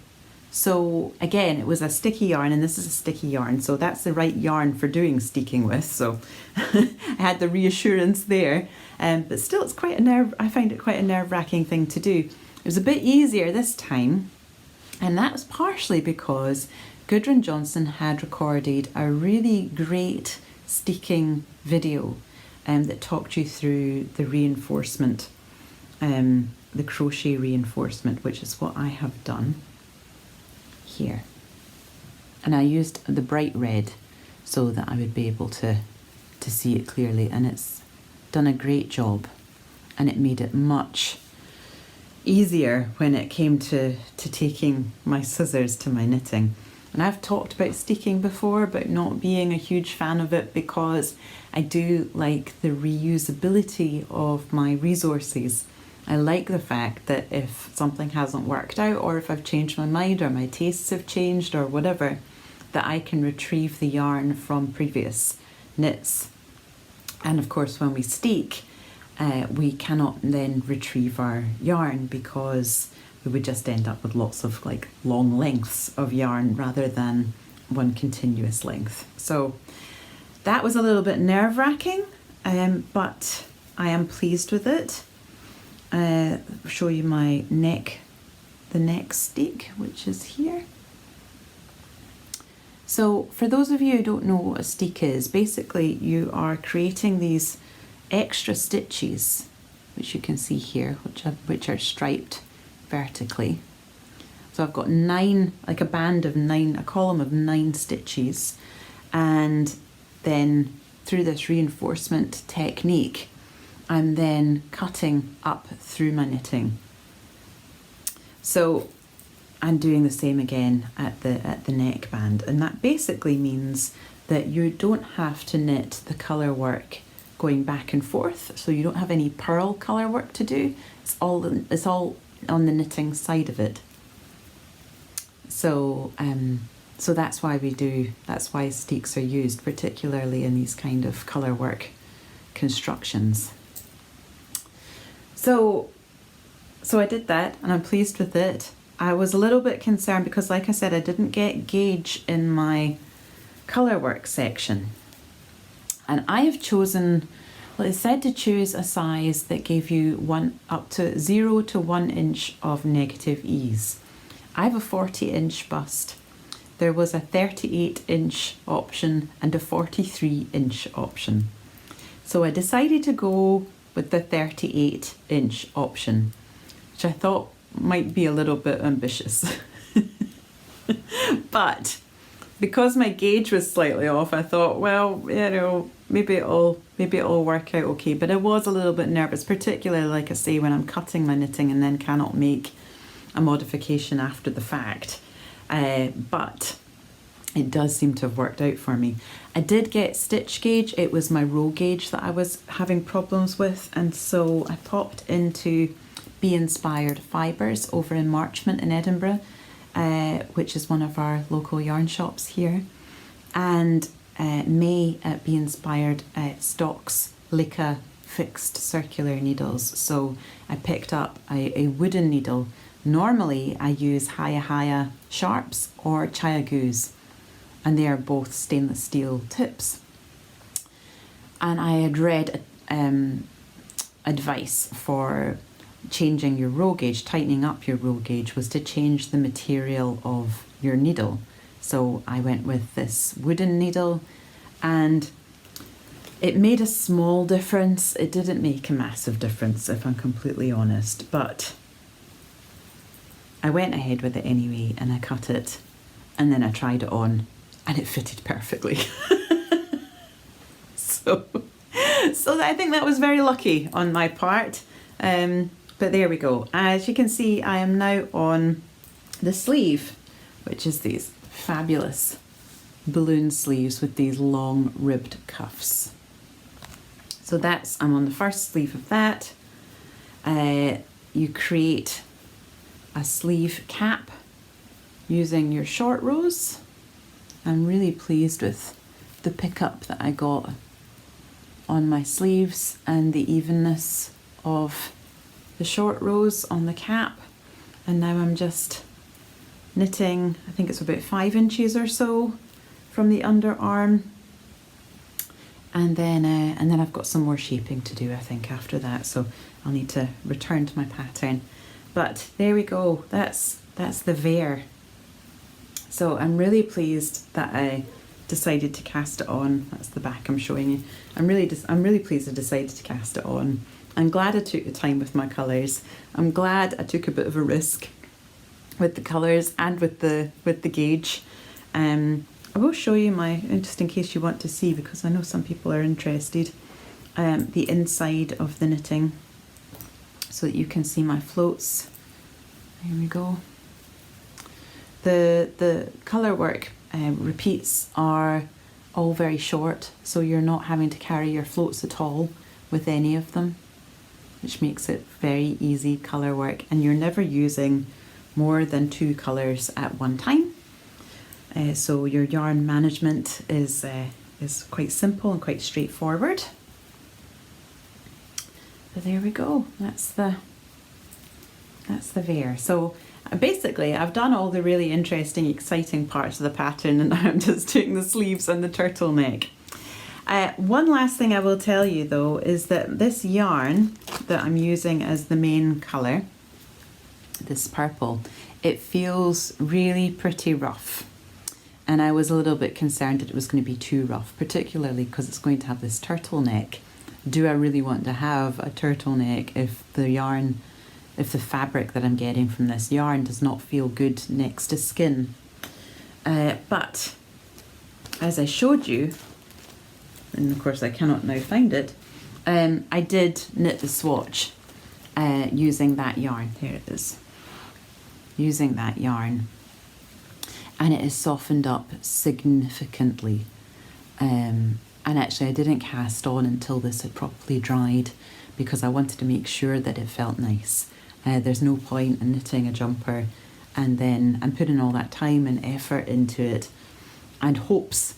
So again, it was a sticky yarn, and this is a sticky yarn, so that's the right yarn for doing steeking with. So I had the reassurance there, but still, it's I find it quite a nerve-wracking thing to do. It was a bit easier this time, and that was partially because Gudrun Johnson had recorded a really great steeking video that talked you through the reinforcement, the crochet reinforcement, which is what I have done here. And I used the bright red so that I would be able to see it clearly, and it's done a great job, and it made it much easier when it came to taking my scissors to my knitting. And I've talked about steeking before, but not being a huge fan of it because I do like the reusability of my resources. I like the fact that if something hasn't worked out, or if I've changed my mind, or my tastes have changed, or whatever, that I can retrieve the yarn from previous knits. And of course, when we steek, we cannot then retrieve our yarn because we would just end up with lots of like long lengths of yarn rather than one continuous length. So that was a little bit nerve-wracking, but I am pleased with it. I'll show you my neck, the neck steek, which is here. So for those of you who don't know what a steek is, basically you are creating these extra stitches, which you can see here, which are striped vertically. So I've got 9, like a band of 9, a column of 9 stitches, and then through this reinforcement technique, I'm then cutting up through my knitting. So I'm doing the same again at the neck band, and that basically means that you don't have to knit the colour work going back and forth, so you don't have any purl colour work to do. It's all on the knitting side of it. So so that's why steeks are used, particularly in these kind of colour work constructions. So I did that, and I'm pleased with it. I was a little bit concerned because, like I said, I didn't get gauge in my colour work section. And I have chosen, well, it said to choose a size that gave you up to 0 to 1 inch of negative ease. I have a 40-inch bust. There was a 38-inch option and a 43-inch option. So I decided to go with the 38-inch option, which I thought might be a little bit ambitious. But because my gauge was slightly off, I thought, well, maybe it'll work out okay. But I was a little bit nervous, particularly, like I say, when I'm cutting my knitting and then cannot make a modification after the fact. But it does seem to have worked out for me. I did get stitch gauge. It was my row gauge that I was having problems with, and so I popped into Be Inspired Fibres over in Marchmont in Edinburgh, which is one of our local yarn shops here. And May at Be Inspired stocks Leica fixed circular needles. So I picked up a wooden needle. Normally I use Haya Sharps or Chayagoos, and they are both stainless steel tips. And I had read advice for changing your row gauge, tightening up your row gauge, was to change the material of your needle. So I went with this wooden needle, and it made a small difference. It didn't make a massive difference, if I'm completely honest, but I went ahead with it anyway, and I cut it, and then I tried it on, and it fitted perfectly. So I think that was very lucky on my part. But there we go. As you can see, I am now on the sleeve, which is these fabulous balloon sleeves with these long ribbed cuffs. So I'm on the first sleeve of that. You create a sleeve cap using your short rows. I'm really pleased with the pickup that I got on my sleeves and the evenness of the short rows on the cap. And now I'm just knitting, I think it's about 5 inches or so from the underarm, and then I've got some more shaping to do, I think, after that, so I'll need to return to my pattern. But there we go, that's the Vare. So I'm really pleased that I decided to cast it on. That's the back I'm showing you. I'm really pleased I decided to cast it on. I'm glad I took the time with my colours. I'm glad I took a bit of a risk with the colours and with the gauge. I will show you just in case you want to see, because I know some people are interested, the inside of the knitting, so that you can see my floats. There we go. The colour work repeats are all very short, so you're not having to carry your floats at all with any of them, which makes it very easy colour work, and you're never using more than 2 colours at one time. So your yarn management is quite simple and quite straightforward. But there we go, that's the Vare. So basically I've done all the really interesting, exciting parts of the pattern, and now I'm just doing the sleeves and the turtleneck. One last thing I will tell you though is that this yarn that I'm using as the main colour, this purple, it feels really pretty rough. And I was a little bit concerned that it was going to be too rough, particularly because it's going to have this turtleneck. Do I really want to have a turtleneck if the fabric that I'm getting from this yarn does not feel good next to skin? But as I showed you, and of course I cannot now find it, I did knit the swatch using that yarn. Here it is. Using that yarn. And it is softened up significantly. And actually I didn't cast on until this had properly dried, because I wanted to make sure that it felt nice. There's no point in knitting a jumper and then I'm putting all that time and effort into it and hopes,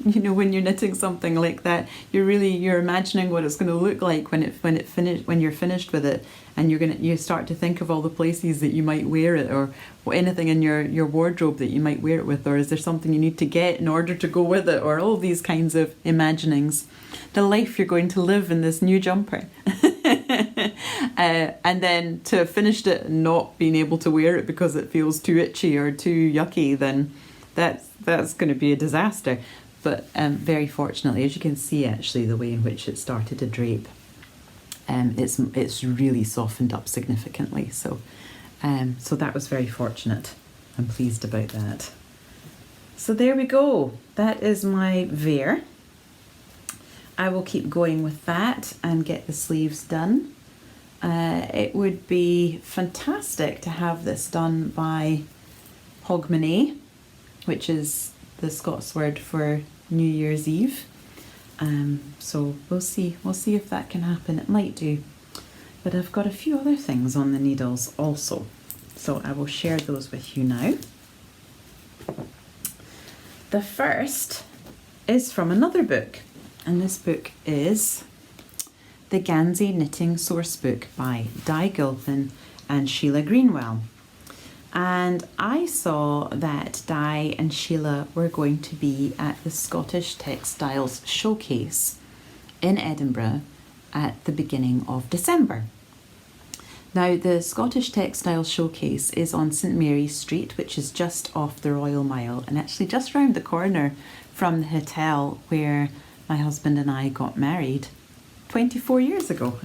when you're knitting something like that, you're imagining what it's going to look like when you're finished with it, and you start to think of all the places that you might wear it, or anything in your wardrobe that you might wear it with, or is there something you need to get in order to go with it, or all these kinds of imaginings. The life you're going to live in this new jumper. And then to have finished it and not being able to wear it because it feels too itchy or too yucky, then that's going to be a disaster. But very fortunately, as you can see actually the way in which it started to drape, it's really softened up significantly. So that was very fortunate. I'm pleased about that. So there we go. That is my Vare. I will keep going with that and get the sleeves done. It would be fantastic to have this done by Hogmanay, which is the Scots word for New Year's Eve. So we'll see if that can happen. It might do. But I've got a few other things on the needles also. So I will share those with you now. The first is from another book, and this book is The Gansey Knitting Sourcebook by Di Gilpin and Sheila Greenwell. And I saw that Di and Sheila were going to be at the Scottish Textiles Showcase in Edinburgh at the beginning of December. Now, the Scottish Textiles Showcase is on St Mary's Street, which is just off the Royal Mile and actually just round the corner from the hotel where my husband and I got married 24 years ago.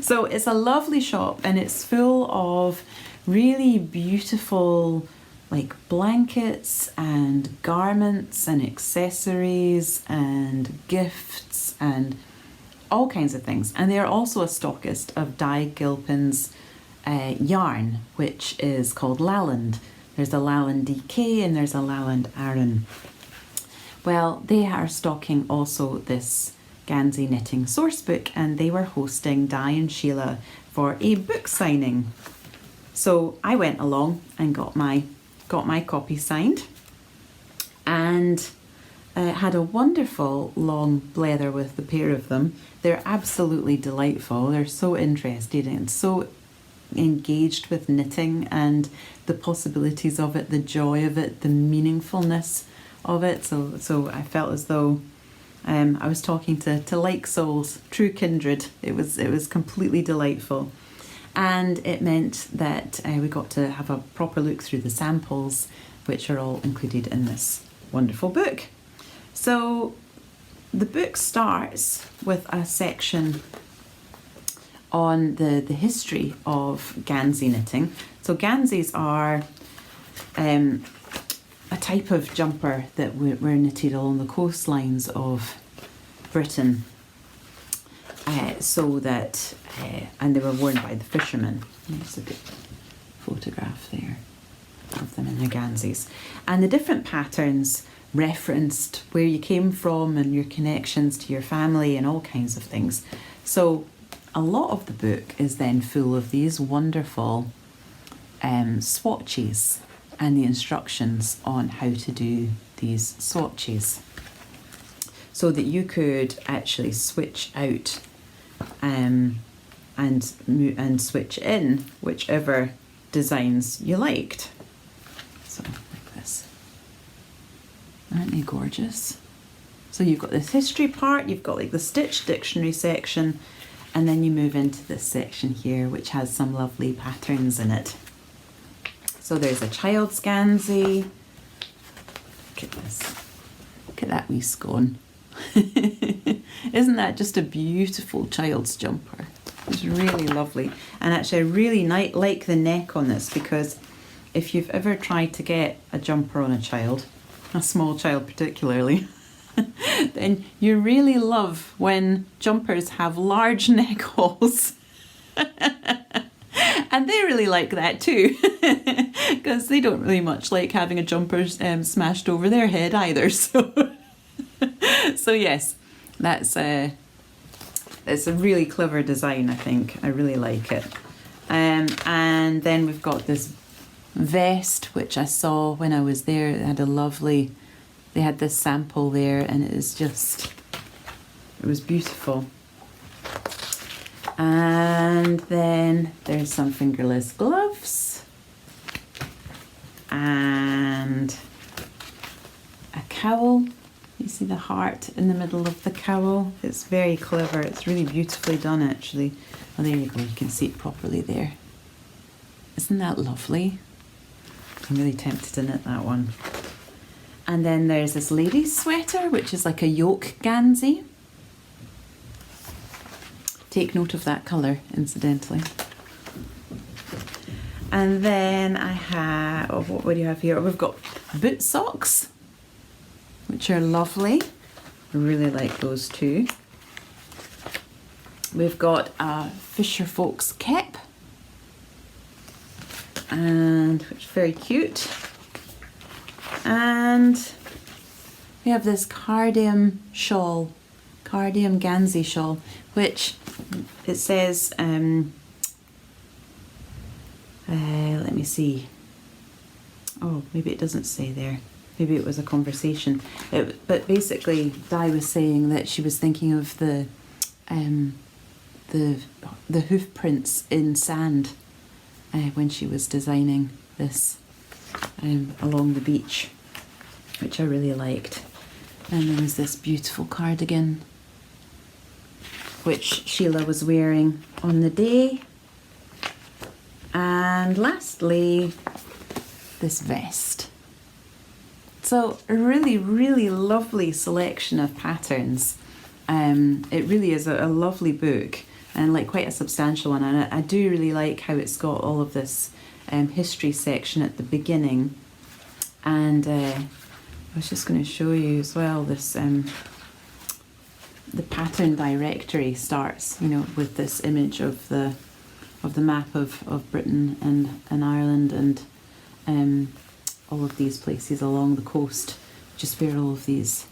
So it's a lovely shop and it's full of really beautiful like blankets and garments and accessories and gifts and all kinds of things. And they are also a stockist of Di Gilpin's yarn, which is called Lalland. There's a Lalland DK and there's a Lalland Aran. Well, they are stocking also this Gansey Knitting Sourcebook, and they were hosting Di and Sheila for a book signing. So I went along and got my copy signed, and had a wonderful long blether with the pair of them. They're absolutely delightful. They're so interested and so engaged with knitting and the possibilities of it, the joy of it, the meaningfulness of it. So I felt as though I was talking to like souls, true kindred. It was completely delightful. And it meant that we got to have a proper look through the samples, which are all included in this wonderful book. So the book starts with a section on the history of Gansey knitting. So Ganseys are a type of jumper that were knitted along the coastlines of Britain, so that and they were worn by the fishermen. There's a good photograph there of them in their Ganseys, and the different patterns referenced where you came from and your connections to your family and all kinds of things. So a lot of the book is then full of these wonderful swatches and the instructions on how to do these swatches, so that you could actually switch out and switch in whichever designs you liked. So like this. Aren't they gorgeous? So you've got this history part, you've got like the stitch dictionary section, and then you move into this section here, which has some lovely patterns in it. So there's a child's Gansey. Look at this. Look at that wee scone. Isn't that just a beautiful child's jumper? It's really lovely. And actually I really like the neck on this, because if you've ever tried to get a jumper on a child, a small child particularly, then you really love when jumpers have large neck holes. And they really like that too, because they don't really much like having a jumper smashed over their head either. So, so yes, that's a really clever design, I think. I really like it. And then we've got this vest, which I saw when I was there. They had this sample there, and it was beautiful. And then there's some fingerless gloves and a cowl. You see the heart in the middle of the cowl? It's very clever. It's really beautifully done, actually. Oh, there you go. You can see it properly there. Isn't that lovely? I'm really tempted to knit that one. And then there's this lady's sweater, which is like a yoke Gansey. Take note of that colour, incidentally. And then I have, what do you have here? We've got boot socks, which are lovely, really like those two. We've got a Fisher Folks cap, and which is very cute. And we have this Cardium shawl, Cardium Gansey shawl, which it says, let me see. Oh, maybe it doesn't say there. Maybe it was a conversation. But basically, Di was saying that she was thinking of the hoof prints in sand when she was designing this along the beach, which I really liked. And there was this beautiful cardigan, which Sheila was wearing on the day. And lastly, this vest. So a really, really lovely selection of patterns. It really is a lovely book, and like quite a substantial one. And I do really like how it's got all of this history section at the beginning. And I was just going to show you as well this. The pattern directory starts, with this image of the map of Britain and Ireland and all of these places along the coast, just where all of these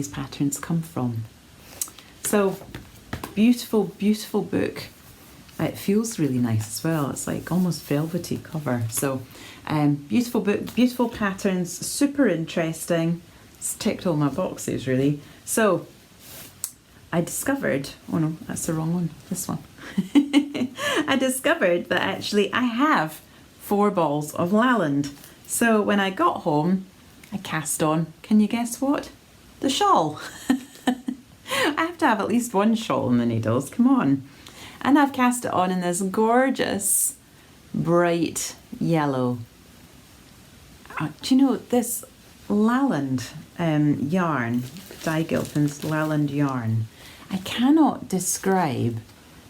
patterns come from. So beautiful, beautiful book. It feels really nice as well. It's like almost velvety cover. So beautiful book, beautiful patterns, super interesting. It's ticked all my boxes really. So I discovered, oh no, that's the wrong one, this one. I discovered that actually I have 4 balls of Lalland. So when I got home, I cast on, can you guess what? The shawl. I have to have at least one shawl in the needles, come on. And I've cast it on in this gorgeous, bright yellow. Do you know this Lalland yarn, Di Gilpin's Lalland yarn? I cannot describe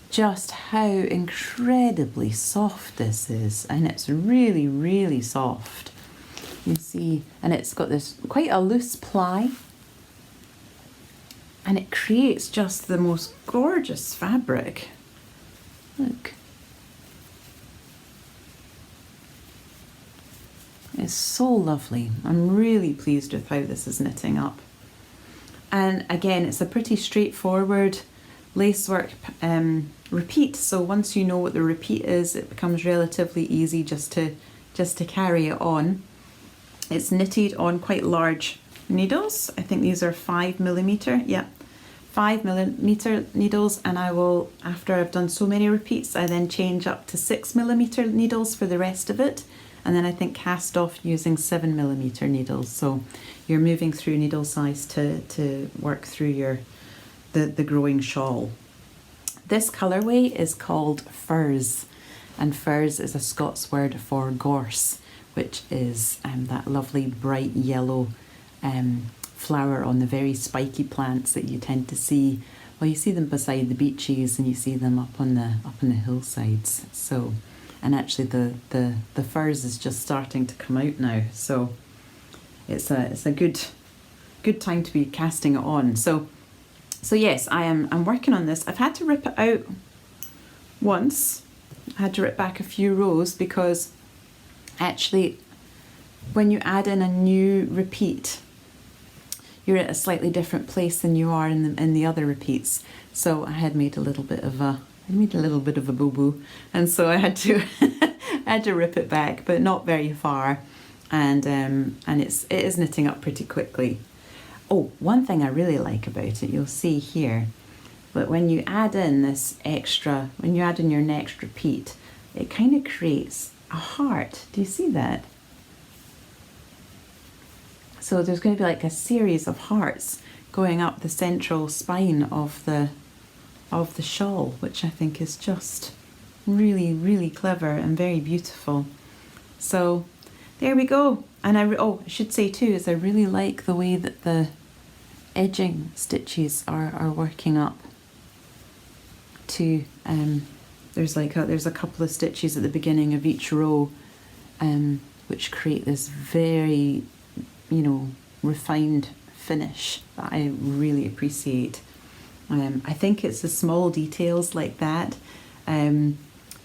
just how incredibly soft this is, and it's really, really soft. You see, and it's got this quite a loose ply, and it creates just the most gorgeous fabric. Look. It's so lovely. I'm really pleased with how this is knitting up. And again, it's a pretty straightforward lacework repeat. So once you know what the repeat is, it becomes relatively easy just to carry it on. It's knitted on quite large needles. I think these are 5mm. Yeah, 5mm needles, and I will, after I've done so many repeats, I then change up to 6mm needles for the rest of it. And then I think cast off using 7mm needles. So you're moving through needle size to work through the growing shawl. This colourway is called furze, and furze is a Scots word for gorse, which is that lovely bright yellow flower on the very spiky plants that you tend to see. Well, you see them beside the beaches, and you see them up on the hillsides. So. And actually the furze is just starting to come out now, so it's a good time to be casting it on. So yes, I'm working on this. I've had to rip it out once. I had to rip back a few rows because actually when you add in a new repeat, you're at a slightly different place than you are in the other repeats. So I had made a little bit of a boo-boo, and so I had to rip it back, but not very far, and it is knitting up pretty quickly. Oh, one thing I really like about it, you'll see here, but when you add in your next repeat, it kind of creates a heart. Do you see that? So there's going to be like a series of hearts going up the central spine of the shawl, which I think is just really, really clever and very beautiful. So there we go. And I should say too, is I really like the way that the edging stitches are working up to there's a couple of stitches at the beginning of each row which create this very refined finish that I really appreciate. I think it's the small details like that,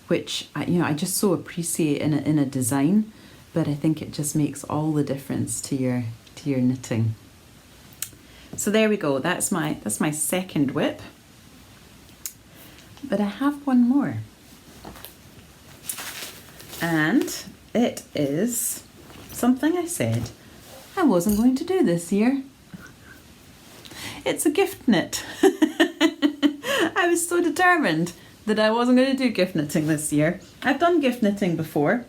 which I just so appreciate in a design, but I think it just makes all the difference to your knitting. So there we go. That's my second WIP. But I have one more, and it is something I said I wasn't going to do this year. It's a gift knit. I was so determined that I wasn't going to do gift knitting this year. I've done gift knitting before,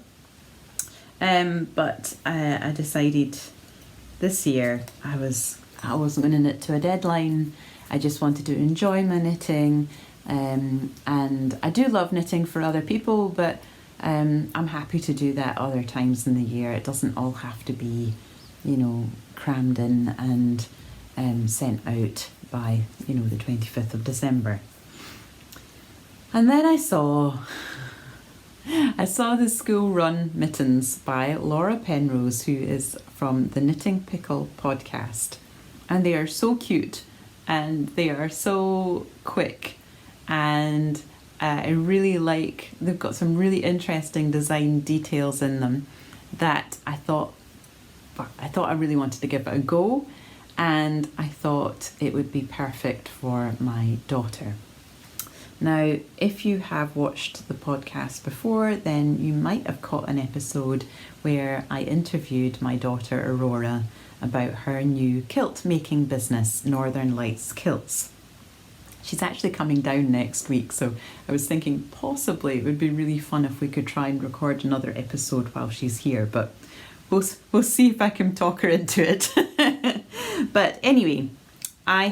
but I decided this year I wasn't going to knit to a deadline. I just wanted to enjoy my knitting, and I do love knitting for other people, but I'm happy to do that other times in the year. It doesn't all have to be, crammed in and sent out by, the 25th of December. And then I saw the school run mittens by Laura Penrose, who is from the Knitting Pickle podcast. And they are so cute and they are so quick, and I really like, they've got some really interesting design details in them that I thought I really wanted to give it a go, and I thought it would be perfect for my daughter. Now, if you have watched the podcast before, then you might have caught an episode where I interviewed my daughter Aurora about her new kilt making business, Northern Lights Kilts. She's actually coming down next week, so I was thinking possibly it would be really fun if we could try and record another episode while she's here, but we'll see if I can talk her into it. But anyway, I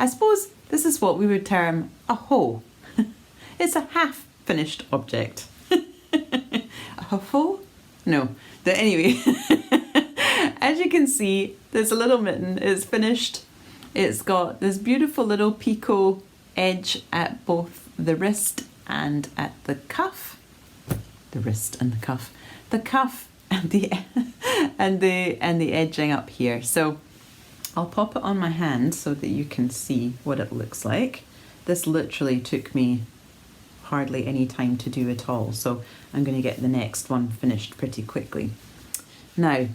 suppose this is what we would term a hoe. It's a half finished object. A hoe? No. But anyway, as you can see, this little mitten is finished. It's got this beautiful little picot edge at both the wrist and at the cuff. The wrist and the cuff. The cuff and the edging up here. So I'll pop it on my hand so that you can see what it looks like. This literally took me hardly any time to do at all, so I'm going to get the next one finished pretty quickly. Now,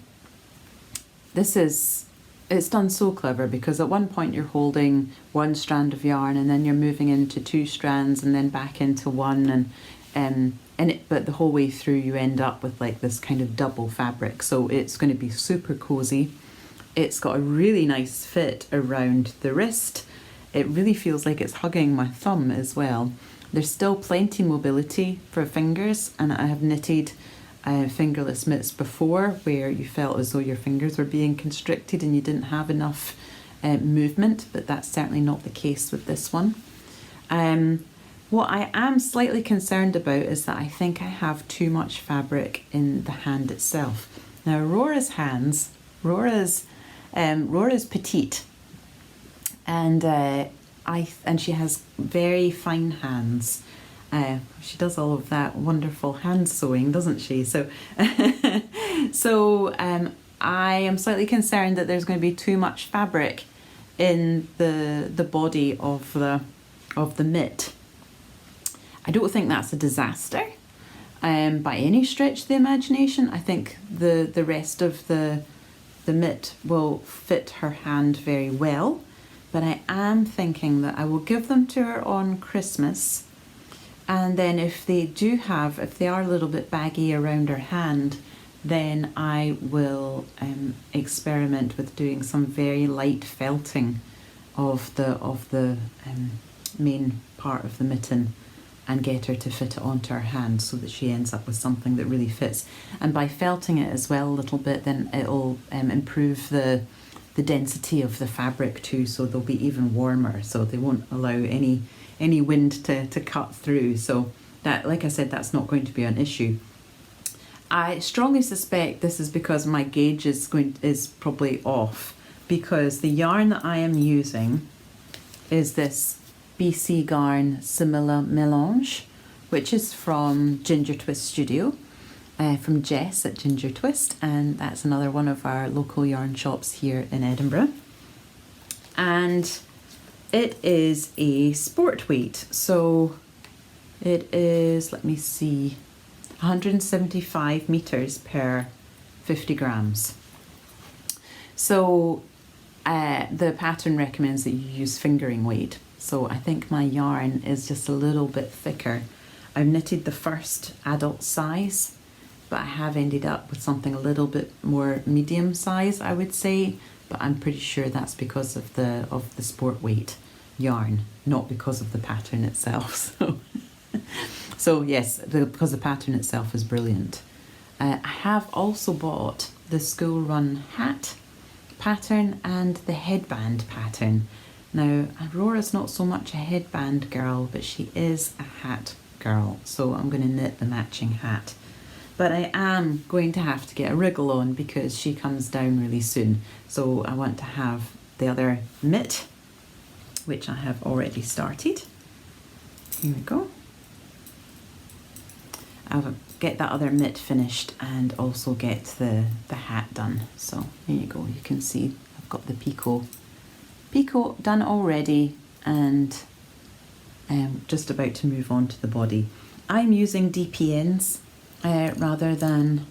it's done so clever, because at one point you're holding one strand of yarn and then you're moving into two strands and then back into one, but the whole way through you end up with like this kind of double fabric, so it's going to be super cozy. It's got a really nice fit around the wrist. It really feels like it's hugging my thumb as well. There's still plenty mobility for fingers, and I have knitted fingerless mitts before where you felt as though your fingers were being constricted and you didn't have enough movement, but that's certainly not the case with this one. What I am slightly concerned about is that I think I have too much fabric in the hand itself. Now, Aurora's hands, Rora's petite, and she has very fine hands. She does all of that wonderful hand sewing, doesn't she? So, I am slightly concerned that there's going to be too much fabric in the body of the mitt. I don't think that's a disaster, by any stretch of the imagination. I think the rest of the mitt will fit her hand very well, but I am thinking that I will give them to her on Christmas, and then if they are a little bit baggy around her hand, then I will experiment with doing some very light felting of the main part of the mitten and get her to fit it onto her hand so that she ends up with something that really fits. And by felting it as well a little bit, then it'll improve the density of the fabric too, so they'll be even warmer, so they won't allow any wind to cut through. So that, like I said, that's not going to be an issue. I strongly suspect this is because my gauge is probably off, because the yarn that I am using is this BC Garn Simila Melange, which is from Ginger Twist Studio, from Jess at Ginger Twist, and that's another one of our local yarn shops here in Edinburgh. And it is a sport weight, so it is, let me see, 175 meters per 50 grams. So the pattern recommends that you use fingering weight. So I think my yarn is just a little bit thicker. I've knitted the first adult size, but I have ended up with something a little bit more medium size, I would say. But I'm pretty sure that's because of the sport weight yarn, not because of the pattern itself. So yes, because the pattern itself is brilliant. I have also bought the school run hat pattern and the headband pattern. Now, Aurora's not so much a headband girl, but she is a hat girl, so I'm going to knit the matching hat. But I am going to have to get a wriggle on because she comes down really soon. So I want to have the other mitt, which I have already started. Here we go. I'll get that other mitt finished and also get the hat done. So here you go, you can see I've got the picot done already, and I'm just about to move on to the body. I'm using DPNs rather than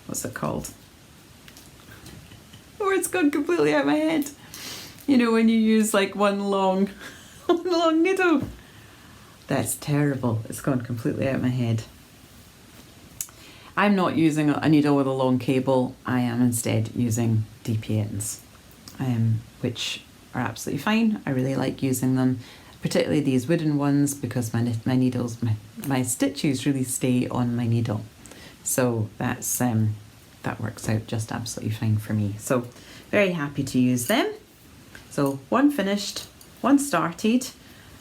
what's it called? Oh, it's gone completely out of my head. You know, when you use like one long needle. That's terrible. It's gone completely out of my head. I'm not using a needle with a long cable. I am instead using DPNs, which are absolutely fine. I really like using them, particularly these wooden ones, because my needles, my stitches really stay on my needle. So that's that works out just absolutely fine for me. So very happy to use them. So one finished, one started.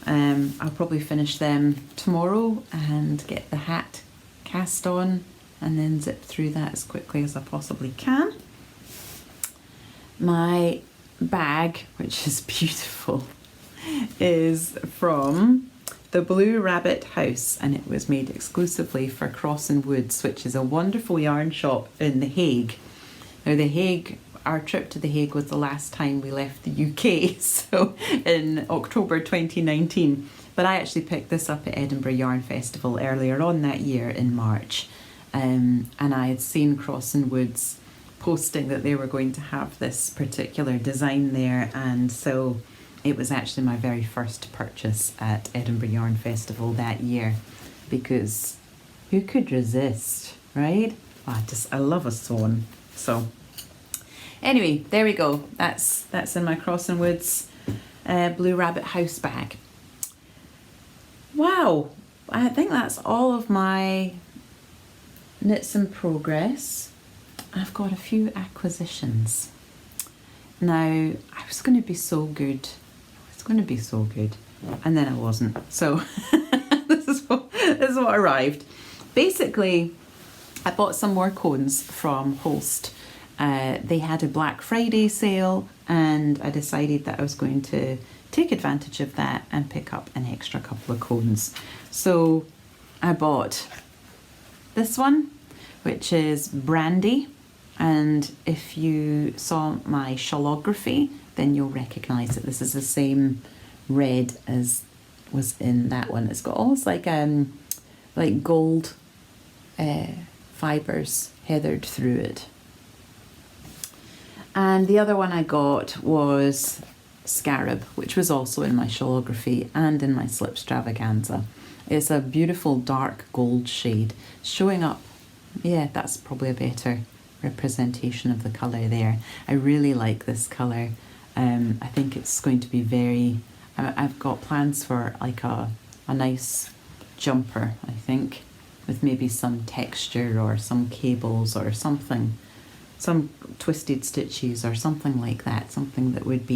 I'll probably finish them tomorrow and get the hat cast on and then zip through that as quickly as I possibly can. My bag, which is beautiful, is from the Blue Rabbit House, and it was made exclusively for Cross and Woods, which is a wonderful yarn shop in The Hague. Now The Hague, our trip to The Hague was the last time we left the UK, so in October 2019. But I actually picked this up at Edinburgh Yarn Festival earlier on that year in March. And I had seen Cross and Woods posting that they were going to have this particular design there, and so it was actually my very first purchase at Edinburgh Yarn Festival that year, because who could resist, right? I love a swan. So anyway, there we go. That's in my Cross and Woods Blue Rabbit House bag. Wow, I think that's all of my knits in progress. I've got a few acquisitions. Now, I was going to be so good. It's going to be so good. And then I wasn't. So this is what arrived. Basically, I bought some more cones from Holst. They had a Black Friday sale, and I decided that I was going to take advantage of that and pick up an extra couple of cones. So I bought this one, which is Brandy, and if you saw my shawlography, then you'll recognise that this is the same red as was in that one. It's got almost like gold fibres heathered through it. And the other one I got was Scarab, which was also in my shawlography and in my Slip Stravaganza. It's a beautiful dark gold shade showing up. Yeah, that's probably a better representation of the colour there. I really like this colour. I think it's going to be very... I've got plans for like a nice jumper, I think, with maybe some texture or some cables or something, some twisted stitches or something like that, something that would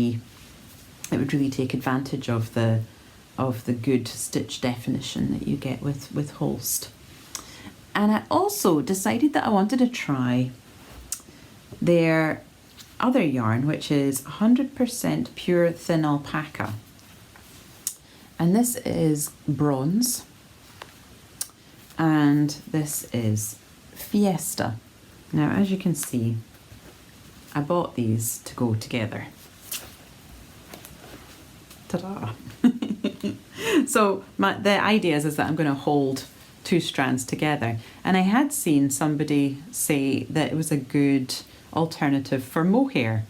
really take advantage of the good stitch definition that you get with Holst. And I also decided that I wanted to try their other yarn, which is 100% pure thin alpaca. And this is bronze. and this is Fiesta. Now, as you can see, I bought these to go together. Ta-da! So the idea is that I'm going to hold 2 strands together, and I had seen somebody say that it was a good alternative for mohair.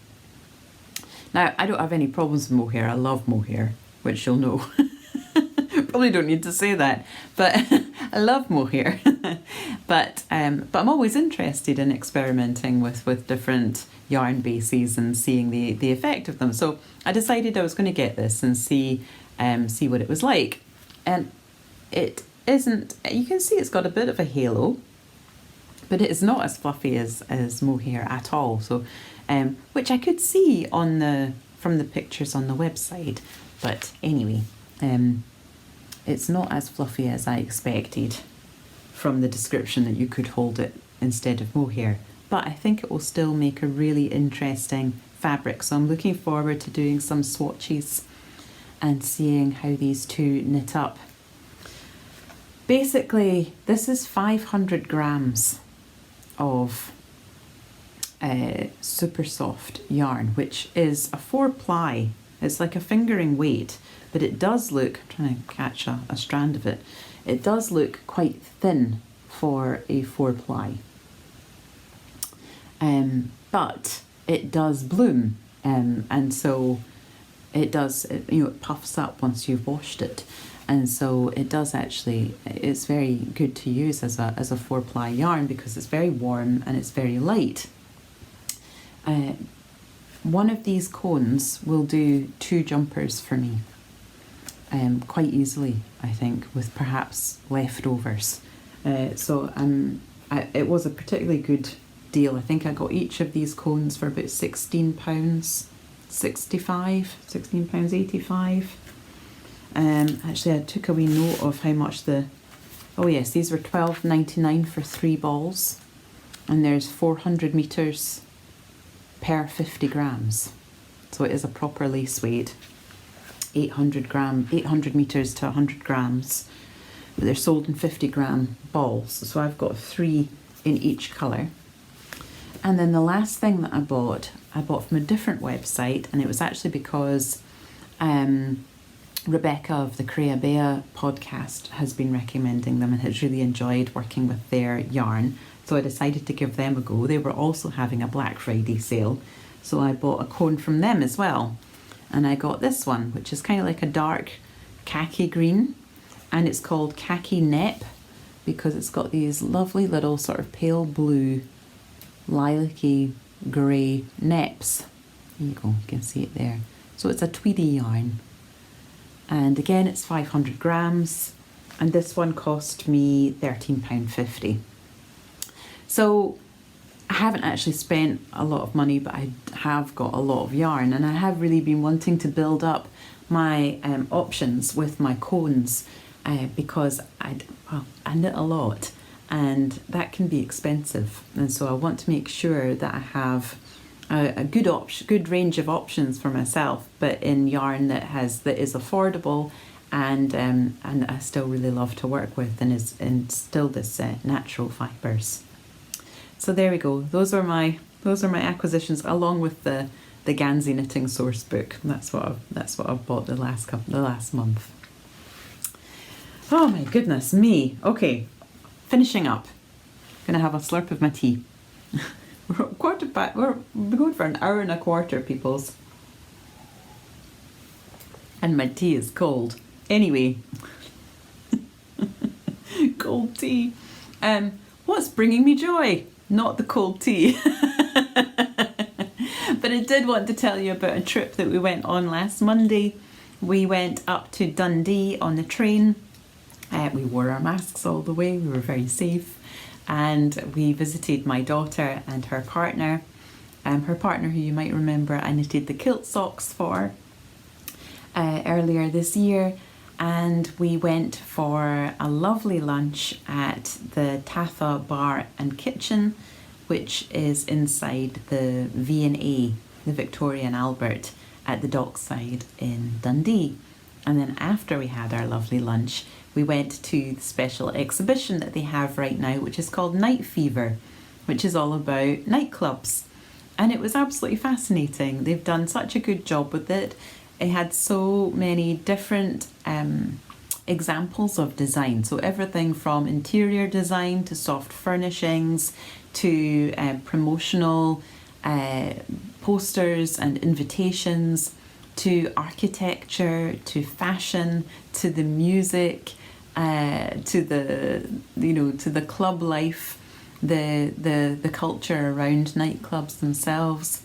Now, I don't have any problems with mohair. I love mohair, which you'll know. Probably don't need to say that, but I love mohair. but I'm always interested in experimenting with different yarn bases and seeing the effect of them. So I decided I was going to get this and see what it was like. And it isn't, you can see it's got a bit of a halo, but it is not as fluffy as mohair at all. So, which I could see from the pictures on the website. But anyway, it's not as fluffy as I expected from the description that you could hold it instead of mohair. But I think it will still make a really interesting fabric. So I'm looking forward to doing some swatches and seeing how these 2 knit up. Basically, this is 500 grams of super soft yarn, which is a 4-ply. It's like a fingering weight, but it does look, I'm trying to catch a strand of it, it does look quite thin for a 4-ply. But it does bloom, and so it does, it puffs up once you've washed it. And so it does actually, it's very good to use as a 4-ply yarn because it's very warm and it's very light. One of these cones will do 2 jumpers for me quite easily, I think, with perhaps leftovers. So it was a particularly good deal. I think I got each of these cones for about £16.85. Actually, I took a wee note of how much oh yes, these were £12.99 for 3 balls, and there's 400 metres per 50 grams. So it is a proper lace weight, 800 metres to 100 grams, but they're sold in 50-gram balls. So I've got 3 in each colour. And then the last thing that I bought from a different website, and it was actually because Rebecca of the Crea Bea podcast has been recommending them and has really enjoyed working with their yarn. So I decided to give them a go. They were also having a Black Friday sale, so I bought a cone from them as well. And I got this one, which is kind of like a dark khaki green, and it's called Khaki Nep because it's got these lovely little sort of pale blue, lilac-y grey neps. There you go, you can see it there. So it's a tweedy yarn. And again, it's 500 grams, and this one cost me £13.50. So I haven't actually spent a lot of money, but I have got a lot of yarn, and I have really been wanting to build up my options with my cones because I knit a lot, and that can be expensive, and so I want to make sure that I have a good range of options for myself, but in yarn that is affordable and I still really love to work with, and still this natural fibres. So there we go. Those are my acquisitions, along with the Gansey knitting source book. That's what I've bought the last month. Oh my goodness me. Okay, finishing up. Gonna have a slurp of my tea. We're going for an hour and a quarter, peoples. And my tea is cold. Anyway, cold tea. What's bringing me joy? Not the cold tea. But I did want to tell you about a trip that we went on last Monday. We went up to Dundee on the train. We wore our masks all the way. We were very safe. And we visited my daughter and her partner. Her partner, who you might remember I knitted the kilt socks for earlier this year. And we went for a lovely lunch at the Tatha Bar and Kitchen, which is inside the V&A, the Victoria and Albert, at the Dockside in Dundee. And then after we had our lovely lunch, we went to the special exhibition that they have right now, which is called Night Fever, which is all about nightclubs. And it was absolutely fascinating. They've done such a good job with it. It had so many different examples of design. So everything from interior design to soft furnishings to promotional posters and invitations, to architecture, to fashion, to the music, to the club life, the culture around nightclubs themselves.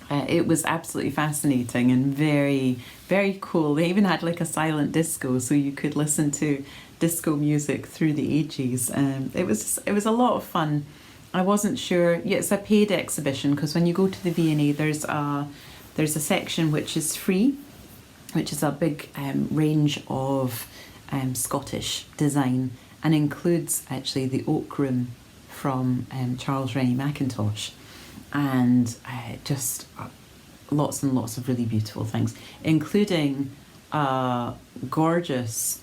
It was absolutely fascinating and very, very cool. They even had like a silent disco, so you could listen to disco music through the ages. It was a lot of fun. I wasn't sure. Yeah, it's a paid exhibition, because when you go to the V&A, there's a section which is free, which is a big range of Scottish design, and includes actually the Oak Room from Charles Rennie Mackintosh, and just lots and lots of really beautiful things, including a gorgeous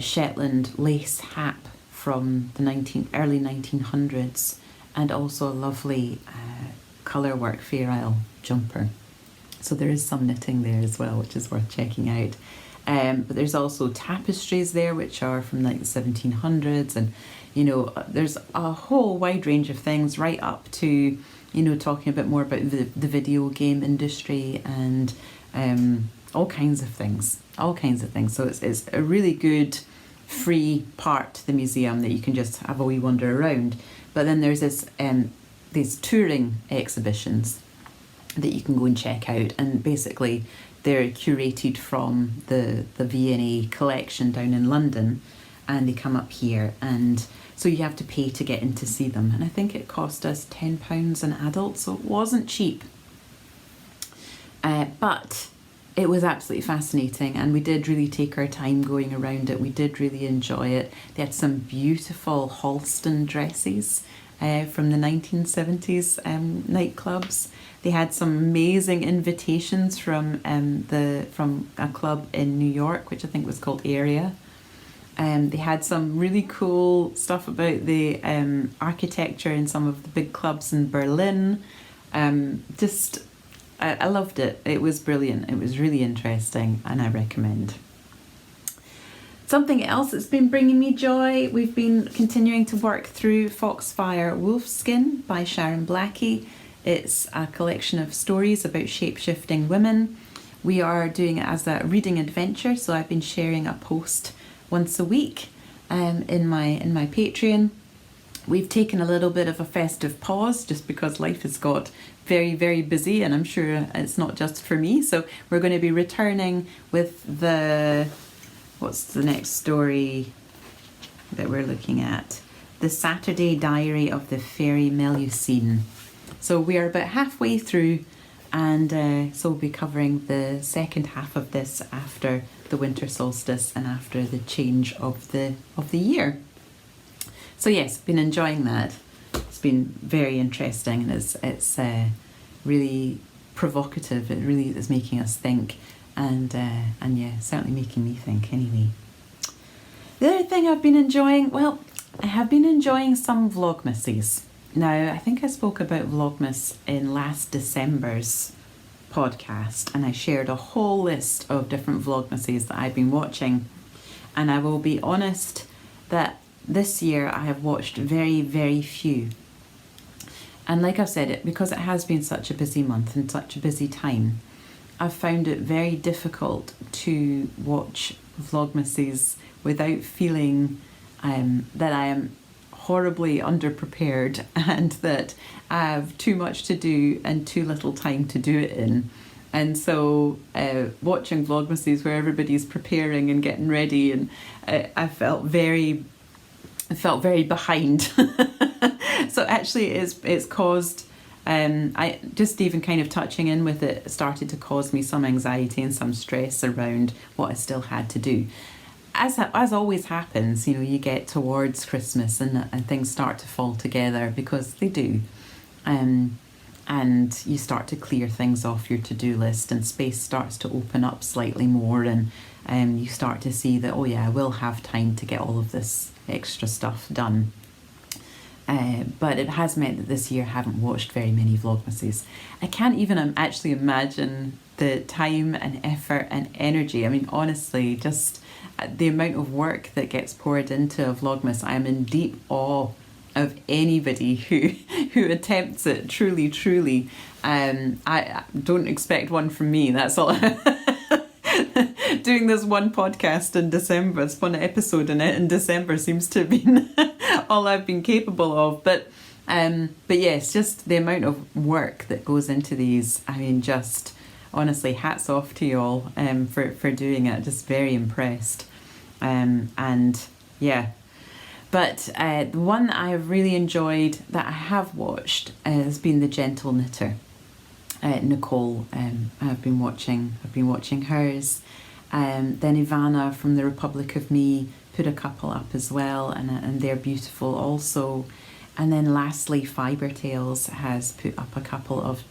Shetland lace hat from the early 1900s, and also a lovely colourwork Fair Isle jumper. So there is some knitting there as well, which is worth checking out. But there's also tapestries there, which are from like the 1700s, and there's a whole wide range of things, right up to talking a bit more about the video game industry and all kinds of things. So it's a really good free part to the museum that you can just have a wee wander around. But then there's these touring exhibitions that you can go and check out, and basically they're curated from the V&A collection down in London, and they come up here, and so you have to pay to get in to see them. And I think it cost us £10 an adult, so it wasn't cheap. But it was absolutely fascinating, and we did really take our time going around it. We did really enjoy it. They had some beautiful Halston dresses from the 1970s nightclubs. They had some amazing invitations from a club in New York, which I think was called Area. They had some really cool stuff about the architecture in some of the big clubs in Berlin. I loved it. It was brilliant. It was really interesting, and I recommend. Something else that's been bringing me joy, we've been continuing to work through Foxfire Wolfskin by Sharon Blackie. It's a collection of stories about shape-shifting women. We are doing it as a reading adventure, so I've been sharing a post once a week in my Patreon. We've taken a little bit of a festive pause just because life has got very, very busy, and I'm sure it's not just for me. So we're going to be returning with what's the next story that we're looking at? The Saturday Diary of the Fairy Melusine. So we are about halfway through, and so we'll be covering the second half of this after the winter solstice and after the change of the year. So yes, been enjoying that. It's been very interesting, and it's really provocative. It really is making us think, and yeah, certainly making me think anyway. The other thing I've been enjoying, well, I have been enjoying some Vlogmases. Now, I think I spoke about Vlogmas in last December's podcast, and I shared a whole list of different Vlogmases that I've been watching, and I will be honest that this year I have watched very, very few. And like I've said, because it has been such a busy month and such a busy time, I've found it very difficult to watch Vlogmases without feeling that I am horribly underprepared and that I have too much to do and too little time to do it in. And so watching Vlogmases where everybody's preparing and getting ready, and I felt very behind. So actually it's caused, I just even kind of touching in with it started to cause me some anxiety and some stress around what I still had to do. As always happens, you get towards Christmas and things start to fall together, because they do. And you start to clear things off your to-do list, and space starts to open up slightly more, and you start to see that, oh yeah, I will have time to get all of this extra stuff done. But it has meant that this year I haven't watched very many Vlogmases. I can't even actually imagine the time and effort and energy. I mean, honestly, just the amount of work that gets poured into a Vlogmas. I am in deep awe of anybody who attempts it. Truly. I don't expect one from me. That's all. Doing this one podcast in December, this one episode in December seems to have been all I've been capable of. But yes, just the amount of work that goes into these. I mean, just honestly, hats off to you all for doing it. Just very impressed. And yeah. But the one that I have really enjoyed that I have watched has been The Gentle Knitter. Nicole, I've been watching hers. Then Ivana from The Republic of Me put a couple up as well, and they're beautiful also. And then lastly, Fibre Tales has put up a couple of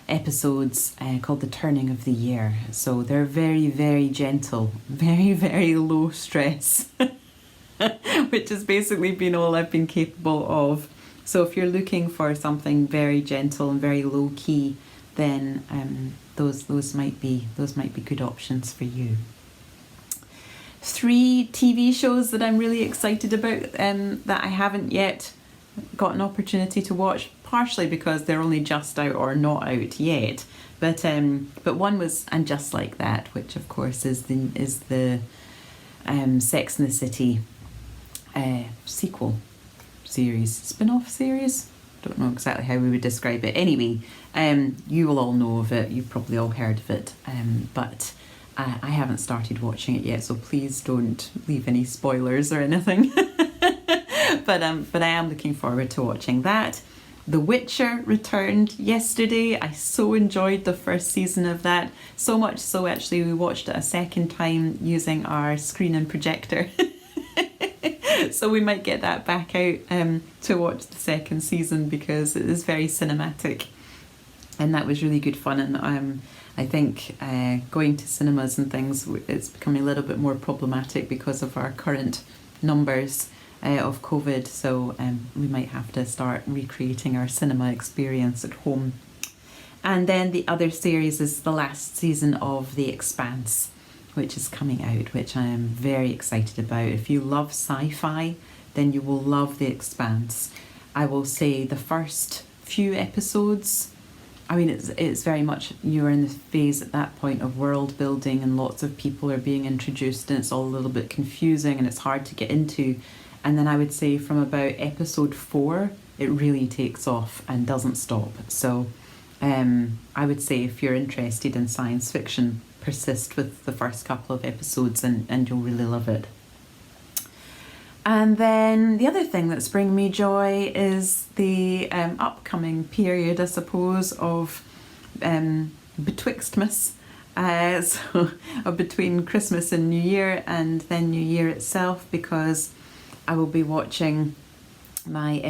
episodes called The Turning of the Year. So they're very, very gentle, very, very low stress, which has basically been all I've been capable of. So if you're looking for something very gentle and very low key, then those might be good options for you. 3 TV shows that I'm really excited about that I haven't yet got an opportunity to watch, partially because they're only just out or not out yet. But one was And Just Like That, which of course is the Sex and the City sequel series, spin-off series. Don't know exactly how we would describe it. Anyway, you will all know of it. You've probably all heard of it. But I haven't started watching it yet, so please don't leave any spoilers or anything. But I am looking forward to watching that. The Witcher returned yesterday. I so enjoyed the first season of that. So much so, actually, we watched it a second time using our screen and projector. So we might get that back out to watch the second season, because it is very cinematic. And that was really good fun. And I think going to cinemas and things, it's becoming a little bit more problematic because of our current numbers of COVID. So we might have to start recreating our cinema experience at home. And then the other series is the last season of The Expanse, which is coming out, which I am very excited about. If you love sci-fi, then you will love The Expanse. I will say the first few episodes, I mean, it's very much, you're in the phase at that point of world building, and lots of people are being introduced, and it's all a little bit confusing and it's hard to get into. And then I would say from about episode 4, it really takes off and doesn't stop. So I would say if you're interested in science fiction, persist with the first couple of episodes and you'll really love it. And then the other thing that's bringing me joy is the upcoming period, I suppose, of Betwixtmas. So between Christmas and New Year, and then New Year itself, because I will be watching my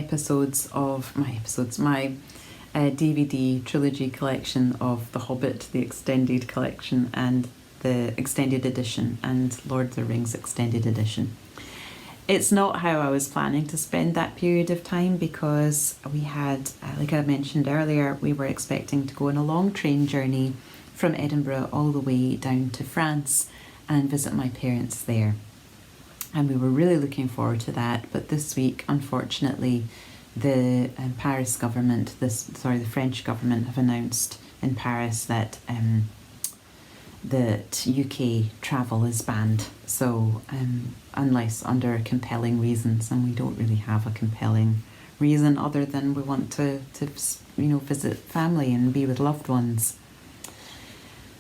DVD trilogy collection of The Hobbit, the extended collection, and the extended edition, and Lord of the Rings extended edition. It's not how I was planning to spend that period of time, because we had, like I mentioned earlier, we were expecting to go on a long train journey from Edinburgh all the way down to France and visit my parents there. And we were really looking forward to that, but this week, unfortunately, the the French government have announced in Paris that UK travel is banned. So unless under compelling reasons, and we don't really have a compelling reason other than we want to visit family and be with loved ones.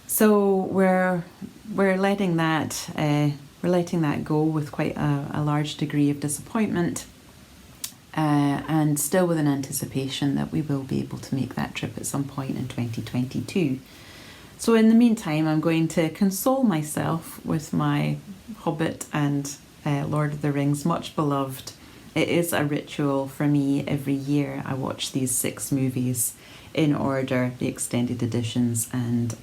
So we're letting that go with quite a large degree of disappointment. And still with an anticipation that we will be able to make that trip at some point in 2022. So in the meantime, I'm going to console myself with my Hobbit and Lord of the Rings, much beloved. It is a ritual for me every year. I watch these 6 movies in order, the extended editions, and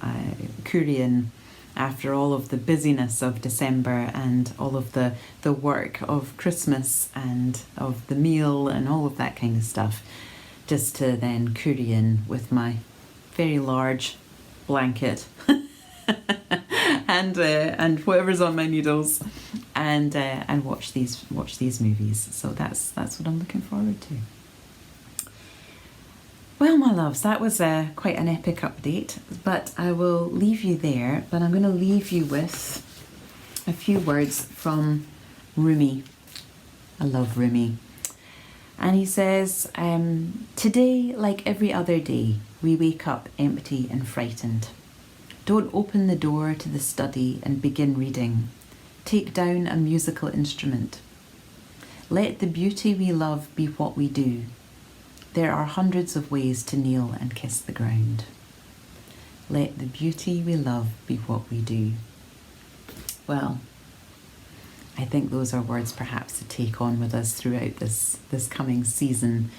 Korean after all of the busyness of December and all of the work of Christmas and of the meal and all of that kind of stuff, just to then curry in with my very large blanket and whatever's on my needles, and watch these movies. So that's what I'm looking forward to. Well, my loves, that was quite an epic update, but I will leave you there. But I'm going to leave you with a few words from Rumi. I love Rumi. And he says, today, like every other day, we wake up empty and frightened. Don't open the door to the study and begin reading. Take down a musical instrument. Let the beauty we love be what we do. There are hundreds of ways to kneel and kiss the ground. Let the beauty we love be what we do. Well, I think those are words perhaps to take on with us throughout this coming season.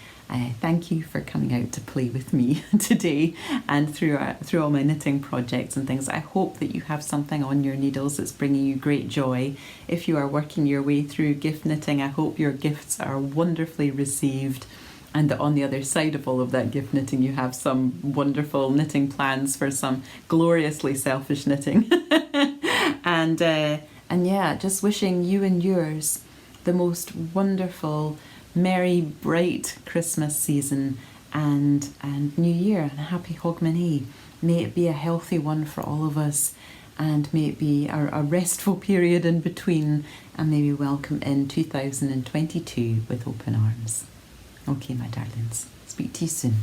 Thank you for coming out to play with me today and through all my knitting projects and things. I hope that you have something on your needles that's bringing you great joy. If you are working your way through gift knitting, I hope your gifts are wonderfully received, and that on the other side of all of that gift knitting you have some wonderful knitting plans for some gloriously selfish knitting. And yeah, just wishing you and yours the most wonderful, merry, bright Christmas season and New Year, and a happy Hogmanay. May it be a healthy one for all of us, and may it be a restful period in between, and may we welcome in 2022 with open arms. Okay, my darlings, speak to you soon.